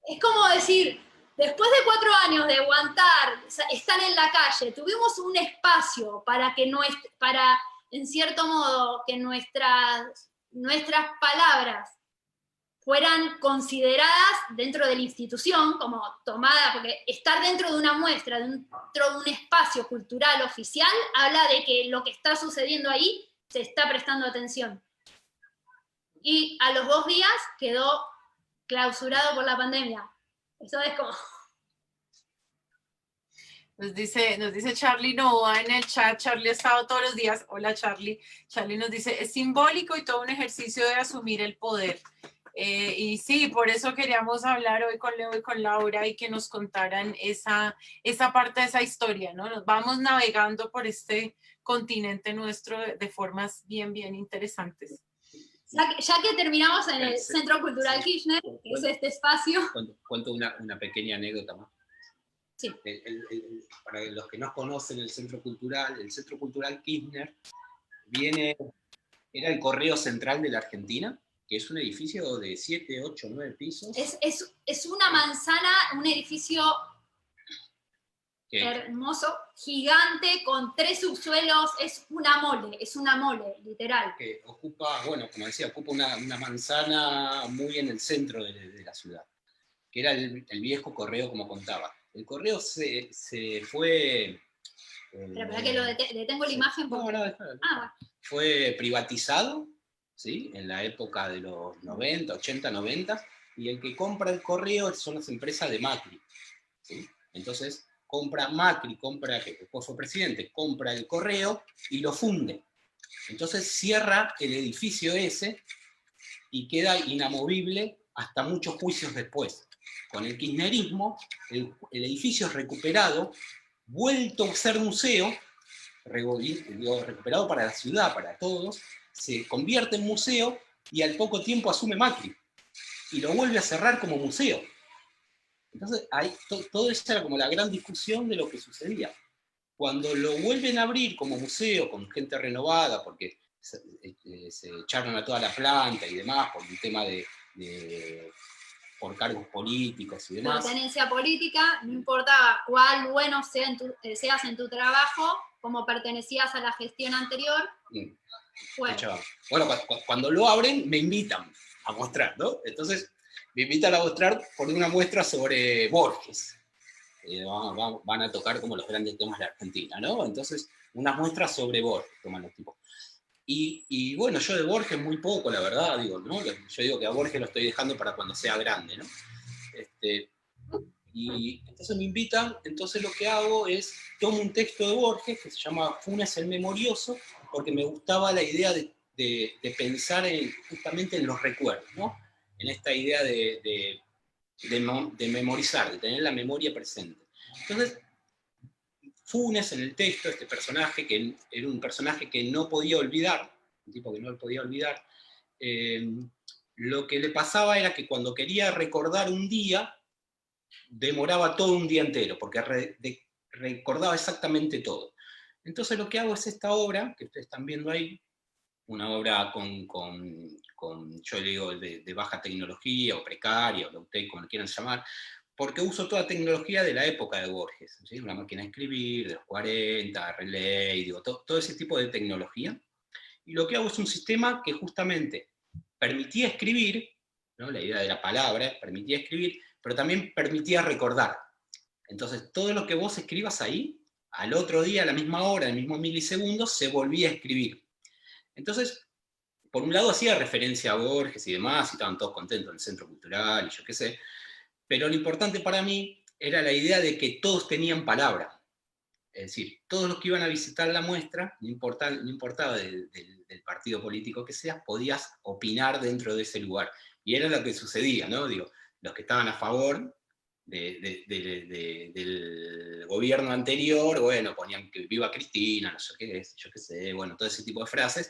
es como decir, después de 4 años de aguantar, estar en la calle, tuvimos un espacio para en cierto modo, que nuestras palabras fueran consideradas dentro de la institución, como tomadas, porque estar dentro de una muestra, dentro de un espacio cultural oficial, habla de que lo que está sucediendo ahí se está prestando atención. y a los 2 días quedó clausurado por la pandemia. Eso es como... Nos dice Charlie Nova en el chat. Charlie ha estado todos los días. Hola Charlie. Charlie nos dice, es simbólico y todo un ejercicio de asumir el poder. Y sí, por eso queríamos hablar hoy con Leo y con Laura y que nos contaran esa parte de esa historia, ¿no? Nos vamos navegando por este continente nuestro de formas bien, bien interesantes. Ya que terminamos en el Centro Cultural Kirchner, que es este espacio... Cuento una pequeña anécdota más. Sí. Para los que no conocen el Centro Cultural Kirchner era el Correo Central de la Argentina, que es un edificio de 7, 8, 9 pisos. Es una manzana, un edificio hermoso, gigante, con 3 subsuelos, es una mole, literal. Que ocupa, bueno, como decía, ocupa una manzana muy en el centro de la ciudad, que era el viejo correo, como contaba. El correo se fue... Pero para que lo detengo la imagen. Porque... No, fue privatizado, ¿sí? En la época de los 90, 80, 90, y el que compra el correo son las empresas de Macri, ¿sí? Entonces compra Macri, que después fue presidente, compra el correo y lo funde. Entonces cierra el edificio ese y queda inamovible hasta muchos juicios después. Con el kirchnerismo, el edificio es recuperado, vuelto a ser museo, recuperado para la ciudad, para todos, se convierte en museo y al poco tiempo asume Macri y lo vuelve a cerrar como museo. Entonces, todo eso era como la gran discusión de lo que sucedía. Cuando lo vuelven a abrir como museo, con gente renovada, porque se echaron a toda la planta y demás, por un tema por cargos políticos y demás. La tenencia política, no importaba cuál bueno seas en tu trabajo, como pertenecías a la gestión anterior. Bueno, cuando lo abren, me invitan a mostrar, ¿no? Entonces, me invitan a mostrar por una muestra sobre Borges. Van a tocar como los grandes temas de la Argentina, ¿no? Entonces, unas muestras sobre Borges, toman los tipos. Y bueno, yo de Borges muy poco, la verdad, digo, ¿no? Yo digo que a Borges lo estoy dejando para cuando sea grande, ¿no? Y entonces me invitan, entonces lo que hago es, tomo un texto de Borges que se llama Funes el Memorioso, porque me gustaba la idea de pensar justamente en los recuerdos, ¿no? En esta idea de memorizar, de tener la memoria presente. Entonces, Funes en el texto, este personaje, que era un personaje que no podía olvidar, un tipo que no lo podía olvidar, lo que le pasaba era que cuando quería recordar un día, demoraba todo un día entero, porque recordaba exactamente todo. Entonces lo que hago es esta obra, que ustedes están viendo ahí, una obra yo le digo, de baja tecnología, o precaria, o low-tech, como lo quieran llamar, porque uso toda tecnología de la época de Borges, ¿sí? Una máquina de escribir, de los 40, Relay, digo, todo ese tipo de tecnología. Y lo que hago es un sistema que justamente permitía escribir, ¿no? La idea de la palabra, permitía escribir, pero también permitía recordar. Entonces, todo lo que vos escribas ahí, al otro día, a la misma hora, en el mismo milisegundo, se volvía a escribir. Entonces, por un lado hacía referencia a Borges y demás, y estaban todos contentos en el Centro Cultural, y yo qué sé, pero lo importante para mí era la idea de que todos tenían palabra. Es decir, todos los que iban a visitar la muestra, no importaba del partido político que seas, podías opinar dentro de ese lugar. Y era lo que sucedía, ¿no? Digo, los que estaban a favor del gobierno anterior, bueno, ponían que viva Cristina, no sé qué, yo qué sé, bueno, todo ese tipo de frases,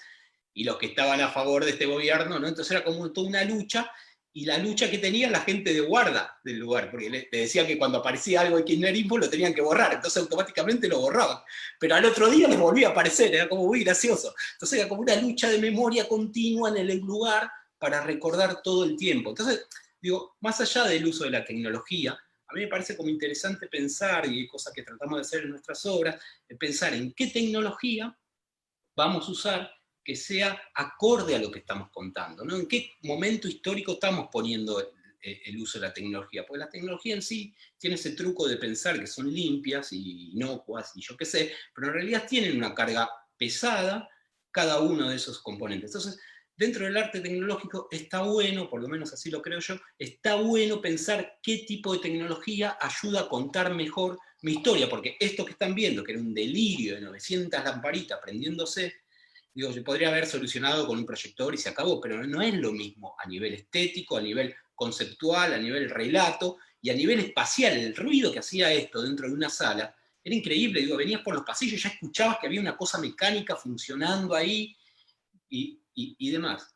y los que estaban a favor de este gobierno, ¿no? Entonces era como toda una lucha, y la lucha que tenía la gente de guarda del lugar, porque le decía que cuando aparecía algo de kirchnerismo lo tenían que borrar, entonces automáticamente lo borraban, pero al otro día les volvía a aparecer, era como muy gracioso. Entonces era como una lucha de memoria continua en el lugar para recordar todo el tiempo. Entonces, digo, más allá del uso de la tecnología, a mí me parece como interesante pensar, y cosas que tratamos de hacer en nuestras obras, pensar en qué tecnología vamos a usar que sea acorde a lo que estamos contando, ¿no? En qué momento histórico estamos poniendo el uso de la tecnología, porque la tecnología en sí tiene ese truco de pensar que son limpias y inocuas y yo qué sé, pero en realidad tienen una carga pesada cada uno de esos componentes. Entonces, dentro del arte tecnológico está bueno, por lo menos así lo creo yo, está bueno pensar qué tipo de tecnología ayuda a contar mejor mi historia, porque esto que están viendo, que era un delirio de 900 lamparitas prendiéndose, digo, se podría haber solucionado con un proyector y se acabó, pero no es lo mismo a nivel estético, a nivel conceptual, a nivel relato y a nivel espacial. El ruido que hacía esto dentro de una sala era increíble. Digo, venías por los pasillos y ya escuchabas que había una cosa mecánica funcionando ahí y demás.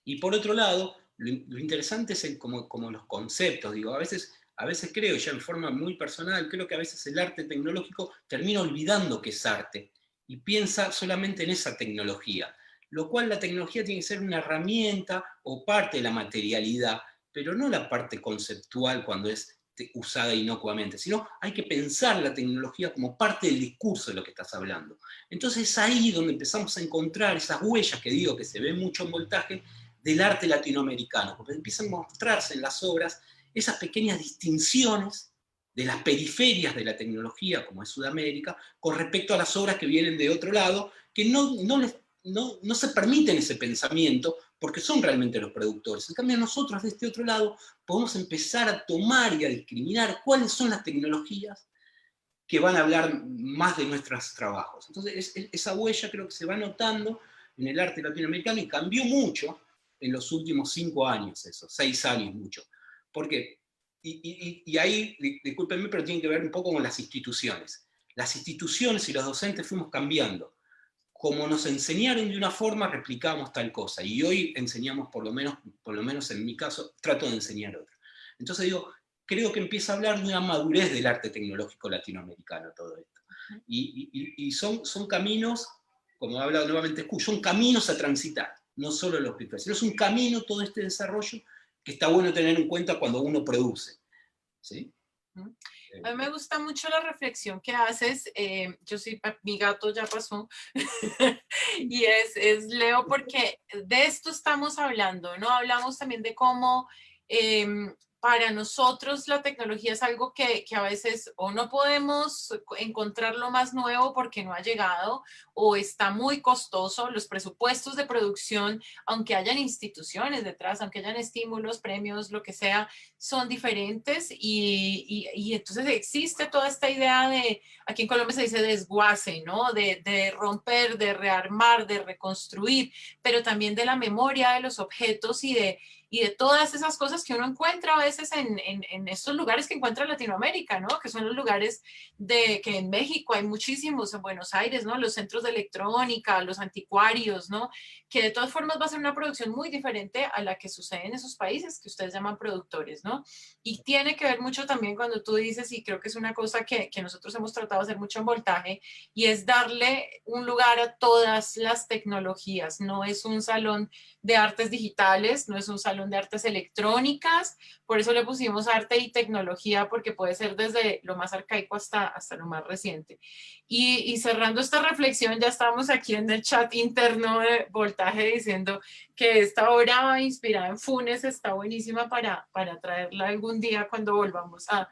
Y por otro lado, lo interesante es como los conceptos. Digo, a veces creo, ya en forma muy personal, creo que a veces el arte tecnológico termina olvidando que es arte y piensa solamente en esa tecnología, lo cual la tecnología tiene que ser una herramienta o parte de la materialidad, pero no la parte conceptual cuando es usada inocuamente, sino hay que pensar la tecnología como parte del discurso de lo que estás hablando. Entonces es ahí donde empezamos a encontrar esas huellas que digo que se ven mucho en Voltaje del arte latinoamericano, porque empiezan a mostrarse en las obras esas pequeñas distinciones de las periferias de la tecnología, como es Sudamérica, con respecto a las obras que vienen de otro lado, que no se permiten ese pensamiento, porque son realmente los productores. En cambio, nosotros de este otro lado podemos empezar a tomar y a discriminar cuáles son las tecnologías que van a hablar más de nuestros trabajos. Entonces, esa huella creo que se va notando en el arte latinoamericano y cambió mucho en los últimos 5 años, eso, 6 años mucho. ¿Por qué? Y ahí, discúlpenme, pero tiene que ver un poco con las instituciones. Las instituciones y los docentes fuimos cambiando. Como nos enseñaron de una forma, replicamos tal cosa. Y hoy enseñamos, por lo menos en mi caso, trato de enseñar otra. Entonces digo, creo que empieza a hablar de una madurez del arte tecnológico latinoamericano todo esto. Y son caminos, como ha hablado nuevamente Escu, son caminos a transitar, no solo los virtuales, sino es un camino todo este desarrollo que está bueno tener en cuenta cuando uno produce. ¿Sí? A mí me gusta mucho la reflexión que haces. Yo sí, mi gato ya pasó. Y es Leo, porque de esto estamos hablando, ¿no? Hablamos también de cómo para nosotros la tecnología es algo que a veces o no podemos encontrar lo más nuevo porque no ha llegado, o está muy costoso. Los presupuestos de producción, aunque hayan instituciones detrás, aunque hayan estímulos, premios, lo que sea, son diferentes y entonces existe toda esta idea de, aquí en Colombia se dice desguace, ¿no? De romper, de rearmar, de reconstruir, pero también de la memoria de los objetos y de todas esas cosas que uno encuentra a veces en estos lugares que encuentra Latinoamérica, ¿no? Que son los lugares que en México hay muchísimos, en Buenos Aires, ¿no? Los centros de electrónica, los anticuarios, ¿no? Que de todas formas va a ser una producción muy diferente a la que sucede en esos países que ustedes llaman productores, ¿no? Y tiene que ver mucho también cuando tú dices, y creo que es una cosa que nosotros hemos tratado de hacer mucho en Voltaje, y es darle un lugar a todas las tecnologías. No es un salón de artes digitales, no es un salón de artes electrónicas, por eso le pusimos arte y tecnología, porque puede ser desde lo más arcaico hasta lo más reciente. Y cerrando esta reflexión, ya estamos aquí en el chat interno de Voltaje diciendo que esta obra inspirada en Funes está buenísima para traerla algún día cuando volvamos a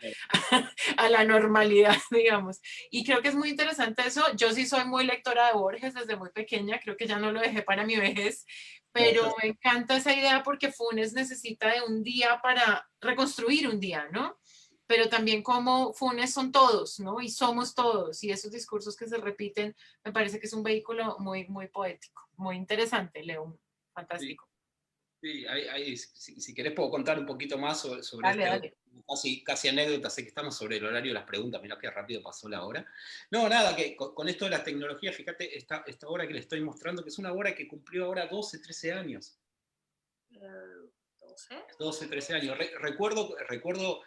la normalidad, digamos. Y creo que es muy interesante eso. Yo sí soy muy lectora de Borges desde muy pequeña, creo que ya no lo dejé para mi vejez, pero me encanta esa idea porque Funes necesita de un día para reconstruir un día, ¿no? Pero también como Funes son todos, ¿no? Y somos todos, y esos discursos que se repiten, me parece que es un vehículo muy, muy poético, muy interesante, Leo, fantástico. Sí, si querés puedo contar un poquito más sobre Dale, este, dale. casi anécdota, sé que estamos sobre el horario de las preguntas, mirá qué rápido pasó la hora. No, nada, que con esto de las tecnologías, fíjate, esta obra que le estoy mostrando, que es una obra que cumplió ahora 12, 13 años. 12, 13 años. Recuerdo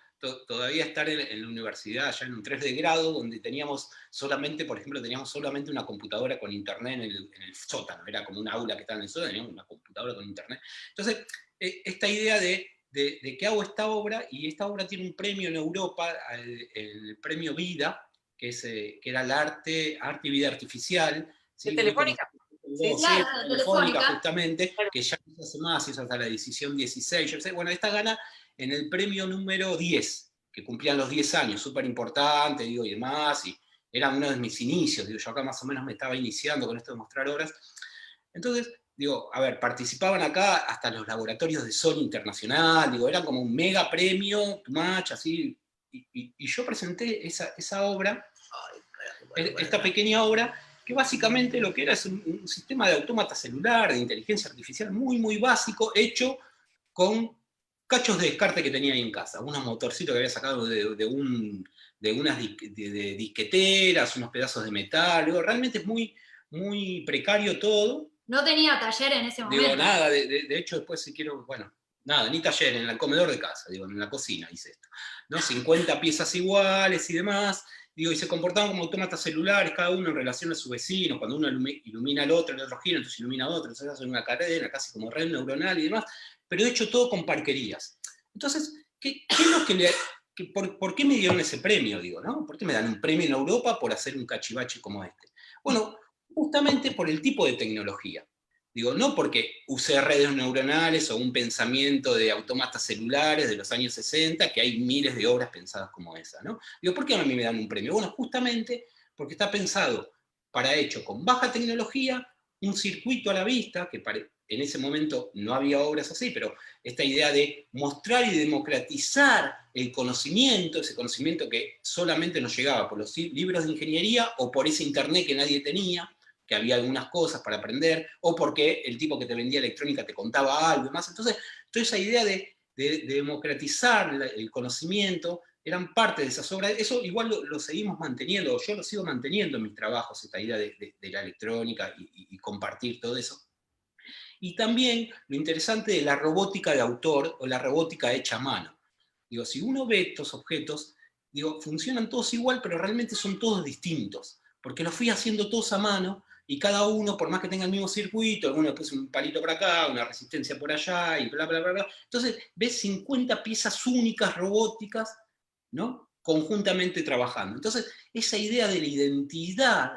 todavía estar en la universidad, ya en un 3 de grado, donde teníamos solamente, por ejemplo, una computadora con internet en el sótano, era como un aula que estaba en el sótano, teníamos una computadora con internet. Entonces, esta idea de que hago esta obra, y esta obra tiene un premio en Europa, el premio Vida, que era el arte y vida artificial. ¿Sí? De Telefónica. Sí, claro, Telefónica, justamente, que ya no se hace más, hizo hasta la edición 16. Yo sé, bueno, esta gana en el premio número 10, que cumplían los 10 años, súper importante, digo, y demás, y era uno de mis inicios, digo, yo acá más o menos me estaba iniciando con esto de mostrar obras. Entonces, digo, a ver, participaban acá hasta los laboratorios de Sony Internacional, digo, era como un mega premio, too much, así, y yo presenté esa obra, esta pequeña obra, que básicamente lo que era es un sistema de autómata celular, de inteligencia artificial muy, muy básico, hecho con cachos de descarte que tenía ahí en casa, unos motorcitos que había sacado de unas de disqueteras, unos pedazos de metal, digo, realmente es muy, muy precario todo. No tenía taller en ese momento. Digo, nada, de hecho después si quiero, bueno, nada, ni taller, en el comedor de casa, digo, en la cocina hice esto, ¿no? 50 piezas iguales y demás, digo, y se comportaban como autómatas celulares, cada uno en relación a su vecino, cuando uno ilumina al otro, el otro gira, entonces ilumina a otro, entonces hacen una cadena, casi como red neuronal y demás, pero de hecho todo con parquerías. Entonces, ¿qué es lo que por qué me dieron ese premio, digo, ¿no? ¿Por qué me dan un premio en Europa por hacer un cachivache como este? Bueno, justamente por el tipo de tecnología. Digo, no porque usé redes neuronales o un pensamiento de autómatas celulares de los años 60, que hay miles de obras pensadas como esa, ¿no? Digo, ¿por qué a mí me dan un premio? Bueno, justamente porque está pensado para hecho con baja tecnología, un circuito a la vista, que en ese momento no había obras así, pero esta idea de mostrar y democratizar el conocimiento, ese conocimiento que solamente nos llegaba por los libros de ingeniería o por ese internet que nadie tenía, que había algunas cosas para aprender, o porque el tipo que te vendía electrónica te contaba algo y más. Entonces, toda esa idea de democratizar el conocimiento eran parte de esas obras. Eso igual lo seguimos manteniendo, yo lo sigo manteniendo en mis trabajos, esta idea de la electrónica y compartir todo eso. Y también lo interesante de la robótica de autor o la robótica hecha a mano. Digo, si uno ve estos objetos, digo, funcionan todos igual, pero realmente son todos distintos, porque los fui haciendo todos a mano, y cada uno, por más que tenga el mismo circuito, alguno le puso un palito por acá, una resistencia por allá, y bla, bla, bla, bla. Entonces, ves 50 piezas únicas robóticas, ¿no? Conjuntamente trabajando. Entonces, esa idea de la identidad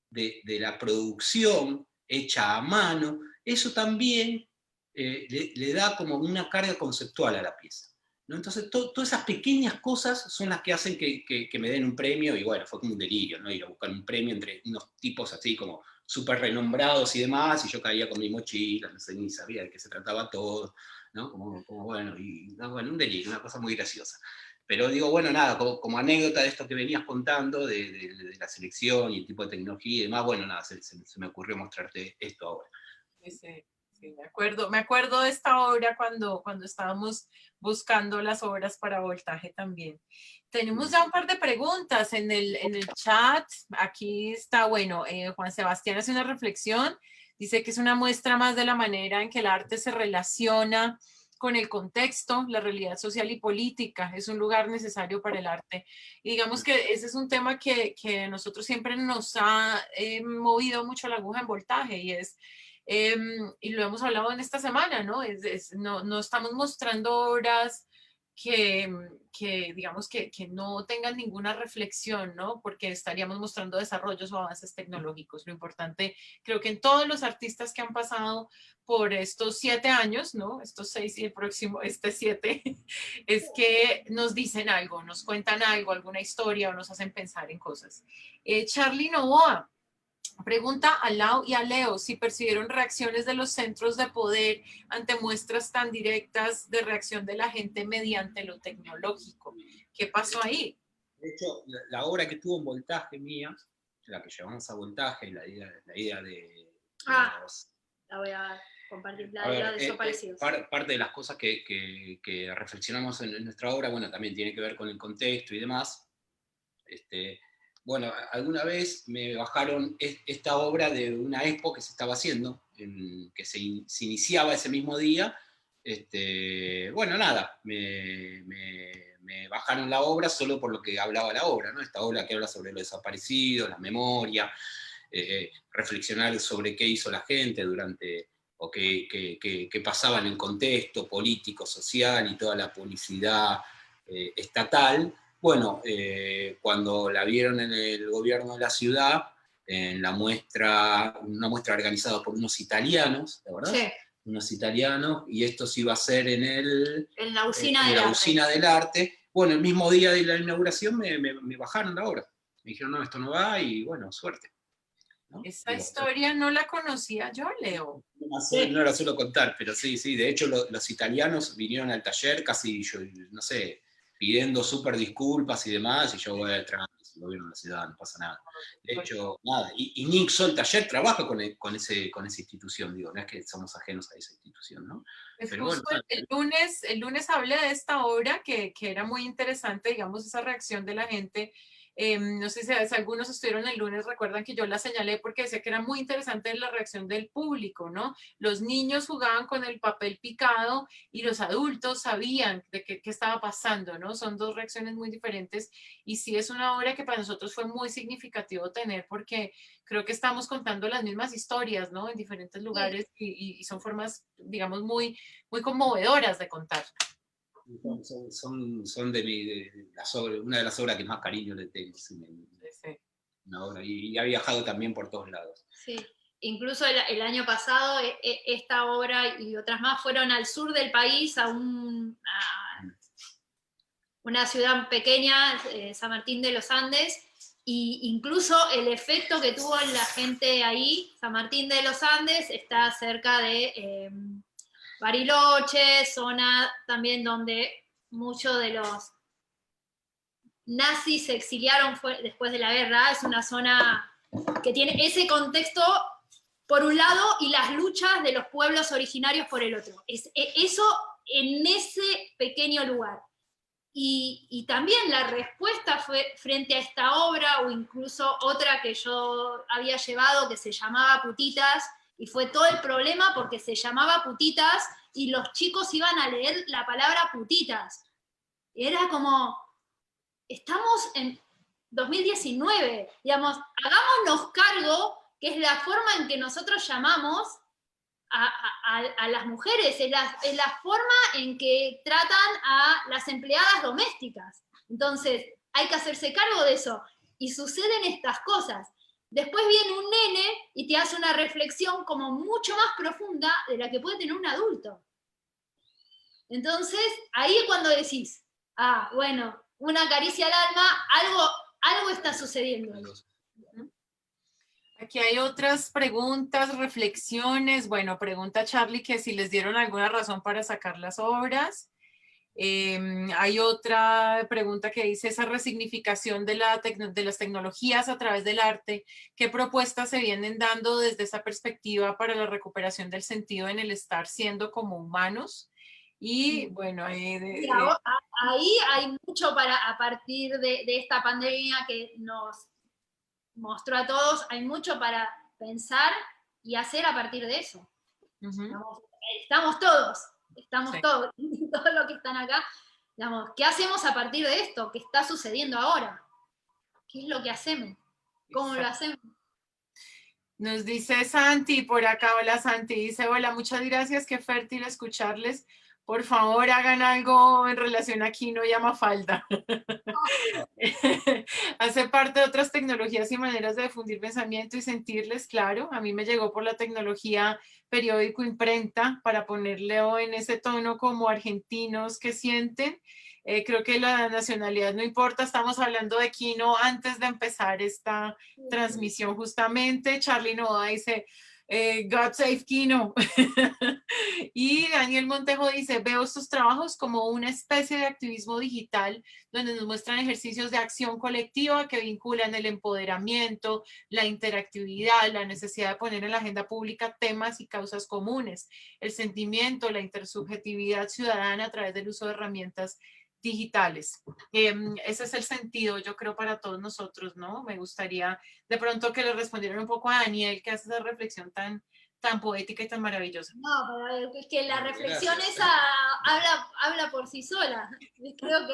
de la producción hecha a mano, eso también le da como una carga conceptual a la pieza, ¿no? Entonces, todas esas pequeñas cosas son las que hacen que me den un premio, y bueno, fue como un delirio, ¿no? Ir a buscar un premio entre unos tipos así como súper renombrados y demás, y yo caía con mi mochila, no sé, ni sabía de qué se trataba todo, ¿no? Como bueno, bueno, un delirio, una cosa muy graciosa. Pero digo, bueno, nada, como anécdota de esto que venías contando, de la selección y el tipo de tecnología y demás, bueno, nada, se me ocurrió mostrarte esto ahora. Sí, me acuerdo de esta obra cuando estábamos buscando las obras para voltaje también. Tenemos ya un par de preguntas en el chat. Aquí está, bueno, Juan Sebastián hace una reflexión, dice que es una muestra más de la manera en que el arte se relaciona con el contexto, la realidad social y política, es un lugar necesario para el arte. Y digamos que ese es un tema que nosotros siempre nos ha movido mucho la aguja en voltaje, y es y lo hemos hablado en esta semana, ¿no? No estamos mostrando obras digamos que no tengan ninguna reflexión, ¿no? Porque estaríamos mostrando desarrollos o avances tecnológicos. Lo importante, creo que en todos los artistas que han pasado por estos 7 años, ¿no? Estos 6 y el próximo, 7, es que nos dicen algo, nos cuentan algo, alguna historia o nos hacen pensar en cosas. Charlie Novoa pregunta a Lau y a Leo si percibieron reacciones de los centros de poder ante muestras tan directas de reacción de la gente mediante lo tecnológico. ¿Qué pasó ahí? De hecho, la obra que tuvo en voltaje mía, la que llevamos a voltaje, la idea de los... La voy a compartir, la de los desaparecidos. Parte de las cosas que reflexionamos en nuestra obra, bueno, también tiene que ver con el contexto y demás. Bueno, alguna vez me bajaron esta obra de una expo que se estaba haciendo, que se iniciaba ese mismo día. Bueno, nada, me bajaron la obra solo por lo que hablaba la obra, ¿no? Esta obra que habla sobre los desaparecidos, la memoria, reflexionar sobre qué hizo la gente durante, o qué pasaba en el contexto político, social y toda la publicidad estatal. Bueno, cuando la vieron en el gobierno de la ciudad, en una muestra organizada por unos italianos, ¿de verdad? Sí. Unos italianos, y esto se iba a hacer en la usina del arte. Bueno, el mismo día de la inauguración me bajaron la obra. Me dijeron, no, esto no va, y bueno, suerte. ¿no? Esa Digo, historia no la conocía yo, Leo. no la suelo contar, pero sí, sí. De hecho, los italianos vinieron al taller casi, yo, no sé, pidiendo súper disculpas y demás, y yo voy tranqui, el gobierno de la ciudad, no pasa nada. De hecho, nada. Y Nixo, el taller, trabaja con esa institución, digo, no es que somos ajenos a esa institución, ¿no? Pues Pero justo bueno, el lunes hablé de esta obra que era muy interesante, digamos, esa reacción de la gente. No sé si algunos estuvieron el lunes, recuerdan que yo la señalé porque decía que era muy interesante la reacción del público, ¿no? Los niños jugaban con el papel picado y los adultos sabían de qué estaba pasando, ¿no? Son dos reacciones muy diferentes y sí es una obra que para nosotros fue muy significativo tener porque creo que estamos contando las mismas historias, ¿no? En diferentes lugares y son formas, digamos, muy conmovedoras de contar. son una de las obras que más cariño le tengo. Sí, Sí. una obra, y ha viajado también por todos lados. Sí, incluso el año pasado esta obra y otras más fueron al sur del país, a una ciudad pequeña, San Martín de los Andes, y incluso el efecto que tuvo en la gente ahí, San Martín de los Andes está cerca de Bariloche, zona también donde muchos de los nazis se exiliaron después de la guerra, es una zona que tiene ese contexto por un lado y las luchas de los pueblos originarios por el otro. Eso en ese pequeño lugar. Y también la respuesta fue frente a esta obra, o incluso otra que yo había llevado que se llamaba Putitas, y fue todo el problema porque se llamaba Putitas y los chicos iban a leer la palabra putitas. Y era como, estamos en 2019, digamos, hagámonos cargo que es la forma en que nosotros llamamos a las mujeres, es la forma en que tratan a las empleadas domésticas. Entonces, hay que hacerse cargo de eso. Y suceden estas cosas. Después viene un nene y te hace una reflexión como mucho más profunda de la que puede tener un adulto. Entonces, ahí es cuando decís, bueno, una caricia al alma, algo está sucediendo. Aquí hay otras preguntas, reflexiones. Bueno, pregunta Charlie que si les dieron alguna razón para sacar las obras. Hay otra pregunta que dice esa resignificación de las tecnologías a través del arte. ¿Qué propuestas se vienen dando desde esa perspectiva para la recuperación del sentido en el estar siendo como humanos? Y bueno, ahí hay mucho a partir de esta pandemia que nos mostró a todos, hay mucho para pensar y hacer a partir de eso. Estamos todos, sí. todos los que están acá, digamos, ¿qué hacemos a partir de esto? ¿Qué está sucediendo ahora? ¿Qué es lo que hacemos? ¿Cómo lo hacemos? Nos dice Santi por acá, hola Santi, dice, hola, muchas gracias, qué fértil escucharles. Por favor, hagan algo en relación a Kino y a Mafalda. Hace parte de otras tecnologías y maneras de difundir pensamiento y sentirles, claro. A mí me llegó por la tecnología periódico imprenta para ponerle en ese tono como argentinos que sienten. Creo que la nacionalidad no importa, estamos hablando de Kino antes de empezar esta transmisión justamente. Charlie Noda dice, God Save Kino. Y Daniel Montejo dice, veo estos trabajos como una especie de activismo digital donde nos muestran ejercicios de acción colectiva que vinculan el empoderamiento, la interactividad, la necesidad de poner en la agenda pública temas y causas comunes, el sentimiento, la intersubjetividad ciudadana a través del uso de herramientas digitales. Ese es el sentido, yo creo, para todos nosotros, ¿no? Me gustaría de pronto que le respondieran un poco a Daniel, que hace esa reflexión tan poética y tan maravillosa. No, pero es que la reflexión esa habla por sí sola. Creo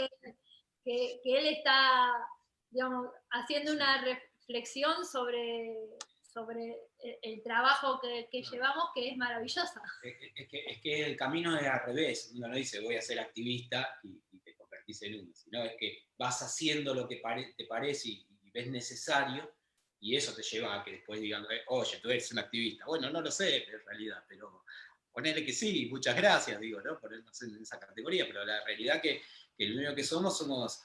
que él está, digamos, haciendo una reflexión sobre el trabajo que llevamos, que es maravillosa. Es que el camino es al revés. Uno no dice voy a ser activista y te convertís en uno, sino es que vas haciendo lo que te parece y ves necesario, y eso te lleva a que después digan, oye, tú eres un activista. Bueno, no lo sé en realidad, pero ponele que sí, muchas gracias, digo, ¿no? Ponernos en esa categoría, pero la realidad que lo único que somos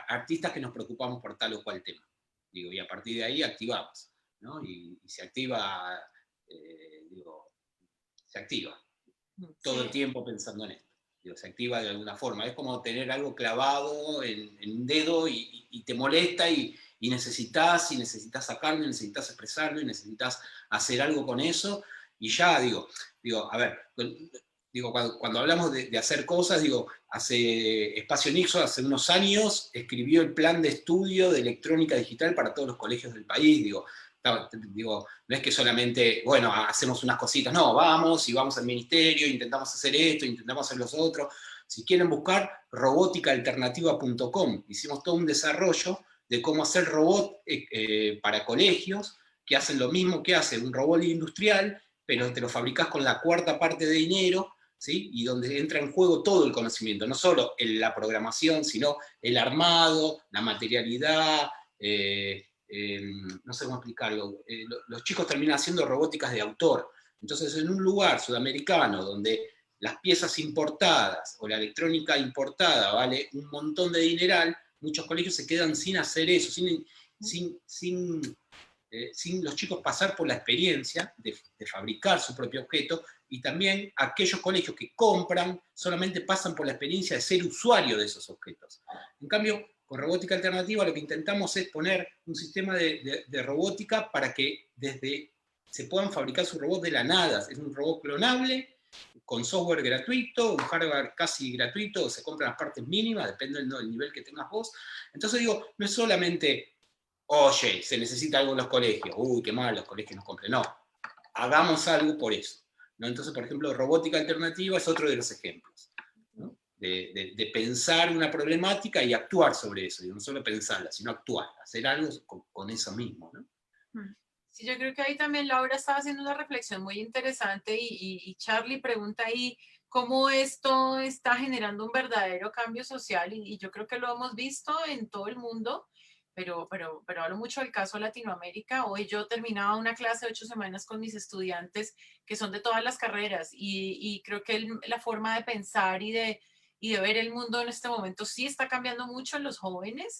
artistas que nos preocupamos por tal o cual tema. Digo, y a partir de ahí activamos. ¿no? Y se activa, se activa todo el tiempo pensando en esto. Digo, se activa de alguna forma. Es como tener algo clavado en un dedo y te molesta y necesitas sacarlo, y necesitas expresarlo, y necesitas hacer algo con eso. Y ya, a ver, cuando hablamos de hacer cosas, hace Espacio Nixon, hace unos años, escribió el plan de estudio de electrónica digital para todos los colegios del país. No es que solamente, bueno, hacemos unas cositas, no, vamos al ministerio, intentamos hacer esto, intentamos hacer los otros. Si quieren buscar, roboticaalternativa.com. Hicimos todo un desarrollo de cómo hacer robot para colegios, que hacen lo mismo que hace un robot industrial, pero te lo fabricás con la cuarta parte de dinero, ¿sí? Y donde entra en juego todo el conocimiento, no solo la programación, sino el armado, la materialidad, no sé cómo explicarlo, los chicos terminan haciendo robóticas de autor. Entonces, en un lugar sudamericano donde las piezas importadas o la electrónica importada vale un montón de dineral, muchos colegios se quedan sin hacer eso, sin los chicos pasar por la experiencia de fabricar su propio objeto, y también aquellos colegios que compran solamente pasan por la experiencia de ser usuario de esos objetos. En cambio, con robótica alternativa lo que intentamos es poner un sistema de robótica para que se puedan fabricar sus robots de la nada. Es un robot clonable, con software gratuito, un hardware casi gratuito, se compran las partes mínimas, depende del nivel que tengas vos. Entonces no es solamente, oye, se necesita algo en los colegios, uy, qué mal, los colegios nos compren. No, hagamos algo por eso, ¿no? Entonces, por ejemplo, robótica alternativa es otro de los ejemplos, ¿no? De pensar una problemática y actuar sobre eso, y no solo pensarla, sino actuar, hacer algo con eso mismo, ¿no? Sí, yo creo que ahí también Laura estaba haciendo una reflexión muy interesante y Charlie pregunta ahí cómo esto está generando un verdadero cambio social y yo creo que lo hemos visto en todo el mundo, pero hablo mucho del caso de Latinoamérica. Hoy yo terminaba una clase de 8 semanas con mis estudiantes que son de todas las carreras y creo que la forma de pensar y de ver el mundo en este momento sí está cambiando mucho en los jóvenes.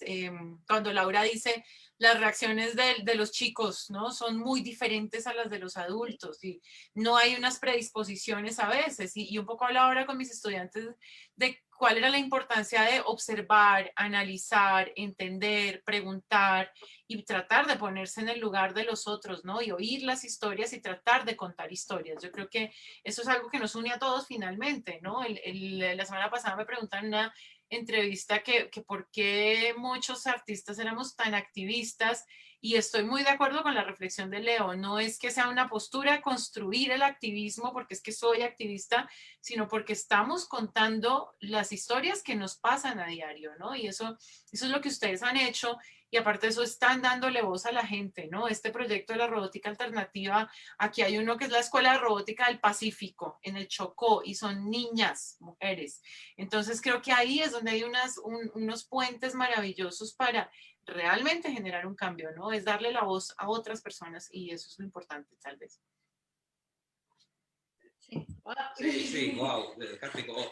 Cuando Laura dice las reacciones de los chicos, ¿no? Son muy diferentes a las de los adultos y no hay unas predisposiciones a veces. Y un poco hablaba ahora con mis estudiantes de cuál era la importancia de observar, analizar, entender, preguntar y tratar de ponerse en el lugar de los otros, ¿no? Y oír las historias y tratar de contar historias. Yo creo que eso es algo que nos une a todos finalmente, ¿no? La semana pasada me preguntaron en una entrevista que por qué muchos artistas éramos tan activistas y estoy muy de acuerdo con la reflexión de Leo. No es que sea una postura construir el activismo porque es que soy activista, sino porque estamos contando las historias que nos pasan a diario, ¿no? Y eso es lo que ustedes han hecho y aparte de eso están dándole voz a la gente, ¿no? Este proyecto de la robótica alternativa, aquí hay uno que es la Escuela de Robótica del Pacífico, en el Chocó, y son niñas, mujeres. Entonces creo que ahí es donde hay unos puentes maravillosos para realmente generar un cambio, ¿no? Es darle la voz a otras personas y eso es lo importante, tal vez. Sí, wow, me dejaste como...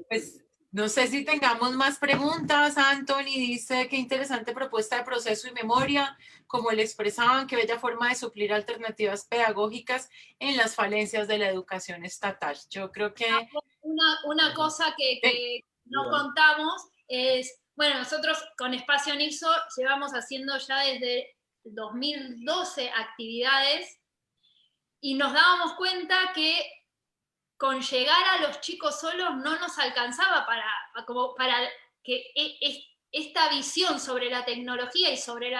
Pues no sé si tengamos más preguntas. Anthony dice qué interesante propuesta de proceso y memoria, como le expresaban, qué bella forma de suplir alternativas pedagógicas en las falencias de la educación estatal. Yo creo que... Una cosa que no contamos es, bueno, nosotros con Espacio Nixo llevamos haciendo ya desde 2012 actividades y nos dábamos cuenta que con llegar a los chicos solos no nos alcanzaba para que esta visión sobre la tecnología y sobre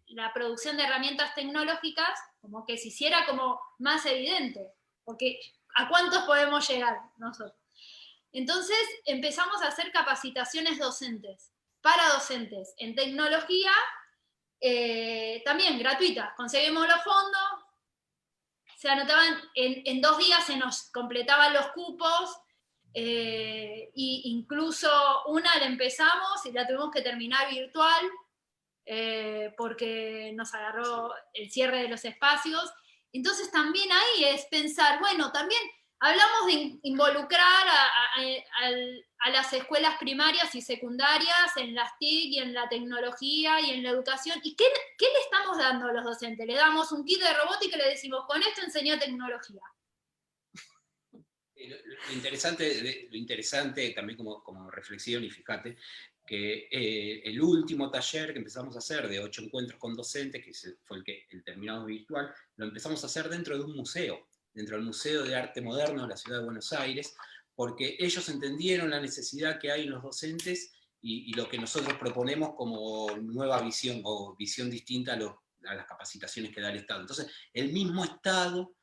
la producción de herramientas tecnológicas como que se hiciera como más evidente, porque ¿a cuántos podemos llegar nosotros? Entonces empezamos a hacer capacitaciones docentes, para docentes, en tecnología, también gratuitas. Conseguimos los fondos, se anotaban, en 2 días se nos completaban los cupos, e incluso una la empezamos y la tuvimos que terminar virtual, porque nos agarró el cierre de los espacios. Entonces también ahí es pensar, bueno, también hablamos de involucrar a las escuelas primarias y secundarias en las TIC y en la tecnología y en la educación. ¿Y qué le estamos dando a los docentes? Le damos un kit de robótica y le decimos, con esto enseñá tecnología. Lo interesante también como reflexión, y fíjate, que el último taller que empezamos a hacer de 8 encuentros con docentes, que fue el terminado virtual, lo empezamos a hacer dentro de un museo, dentro del Museo de Arte Moderno de la Ciudad de Buenos Aires, porque ellos entendieron la necesidad que hay en los docentes y lo que nosotros proponemos como nueva visión, o visión distinta a las capacitaciones que da el Estado. Entonces, el mismo Estado,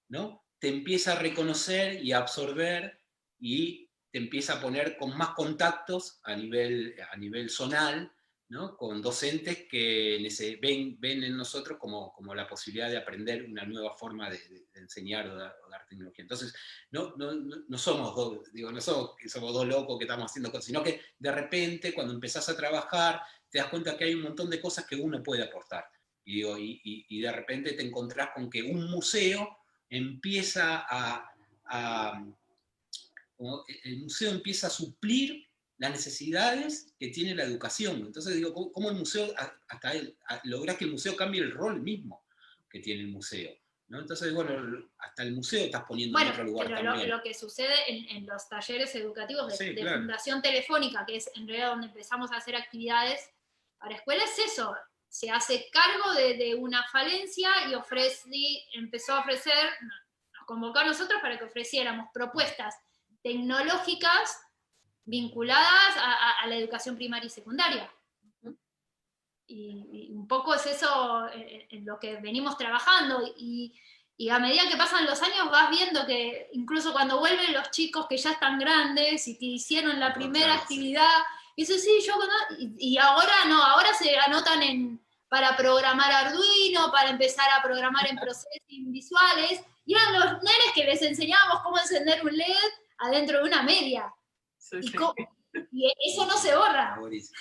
¿no?, te empieza a reconocer y a absorber, y te empieza a poner con más contactos a nivel zonal, ¿no?, con docentes que ven en nosotros como la posibilidad de aprender una nueva forma de enseñar o dar tecnología. Entonces, no somos dos locos que estamos haciendo cosas, sino que de repente, cuando empezás a trabajar, te das cuenta que hay un montón de cosas que uno puede aportar. Y de repente te encontrás con que un museo empieza el museo empieza a suplir las necesidades que tiene la educación. Entonces digo, ¿cómo el museo, lográs que el museo cambie el rol mismo que tiene el museo, ¿no? Entonces, bueno, hasta el museo estás poniendo en otro lugar pero también. Lo que sucede en los talleres educativos de claro. Fundación Telefónica, que es en realidad donde empezamos a hacer actividades para escuelas, es eso. Se hace cargo de una falencia y empezó a ofrecer, nos convocó a nosotros para que ofreciéramos propuestas tecnológicas vinculadas a la educación primaria y secundaria. Y un poco es eso en lo que venimos trabajando, y a medida que pasan los años vas viendo que incluso cuando vuelven los chicos que ya están grandes y que hicieron la primera actividad, y eso sí, y ahora no, ahora se anotan para programar Arduino, para empezar a programar en processing visuales, y eran los nenes que les enseñábamos cómo encender un LED adentro de una media. Sí. Y eso no se borra.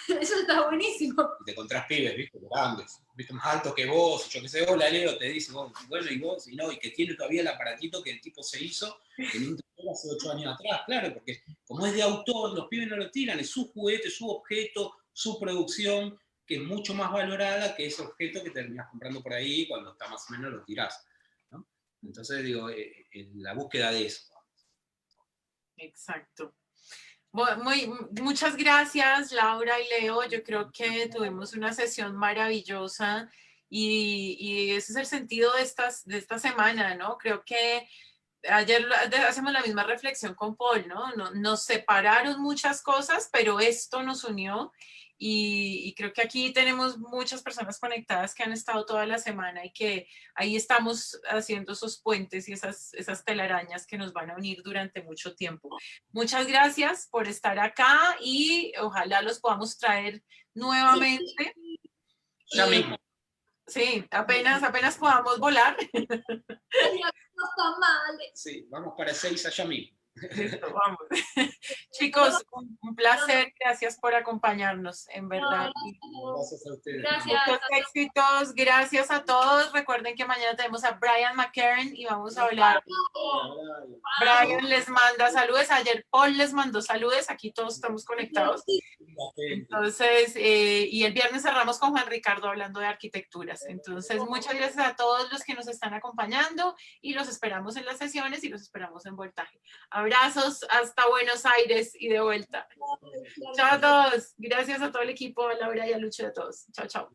Eso está buenísimo. Y te encontrás pibes, ¿viste? Grandes, ¿viste? Más altos que vos, yo qué sé, hola Leo, te dice, bueno, y vos, y no, y que tiene todavía el aparatito que el tipo se hizo en un taller hace 8 años atrás, claro, porque como es de autor, los pibes no lo tiran, es su juguete, su objeto, su producción, que es mucho más valorada que ese objeto que terminás comprando por ahí, cuando está más o menos lo tirás, ¿no? Entonces, digo, la búsqueda de eso. Exacto. Muchas gracias, Laura y Leo. Yo creo que tuvimos una sesión maravillosa y ese es el sentido de esta semana, ¿no? Creo que ayer hacemos la misma reflexión con Paul, ¿no? Nos separaron muchas cosas, pero esto nos unió. Y creo que aquí tenemos muchas personas conectadas que han estado toda la semana y que ahí estamos haciendo esos puentes y esas telarañas que nos van a unir durante mucho tiempo. Muchas gracias por estar acá y ojalá los podamos traer nuevamente. Ya mismo. Sí, apenas podamos volar. Sí, vamos para 6 allá mismo. Listo, vamos. Chicos, un placer, gracias por acompañarnos, en verdad. Gracias a ustedes. Gracias. Muchos éxitos, gracias a todos. Recuerden que mañana tenemos a Brian McCarran y vamos a hablar. Brian les manda saludos, ayer Paul les mandó saludos, aquí todos estamos conectados. Entonces, y el viernes cerramos con Juan Ricardo hablando de arquitecturas. Entonces, muchas gracias a todos los que nos están acompañando y los esperamos en las sesiones y los esperamos en Voltaje. Abrazos hasta Buenos Aires y de vuelta. Chao a todos. Gracias a todo el equipo, a Laura y a Lucho, a todos. Chao, chao.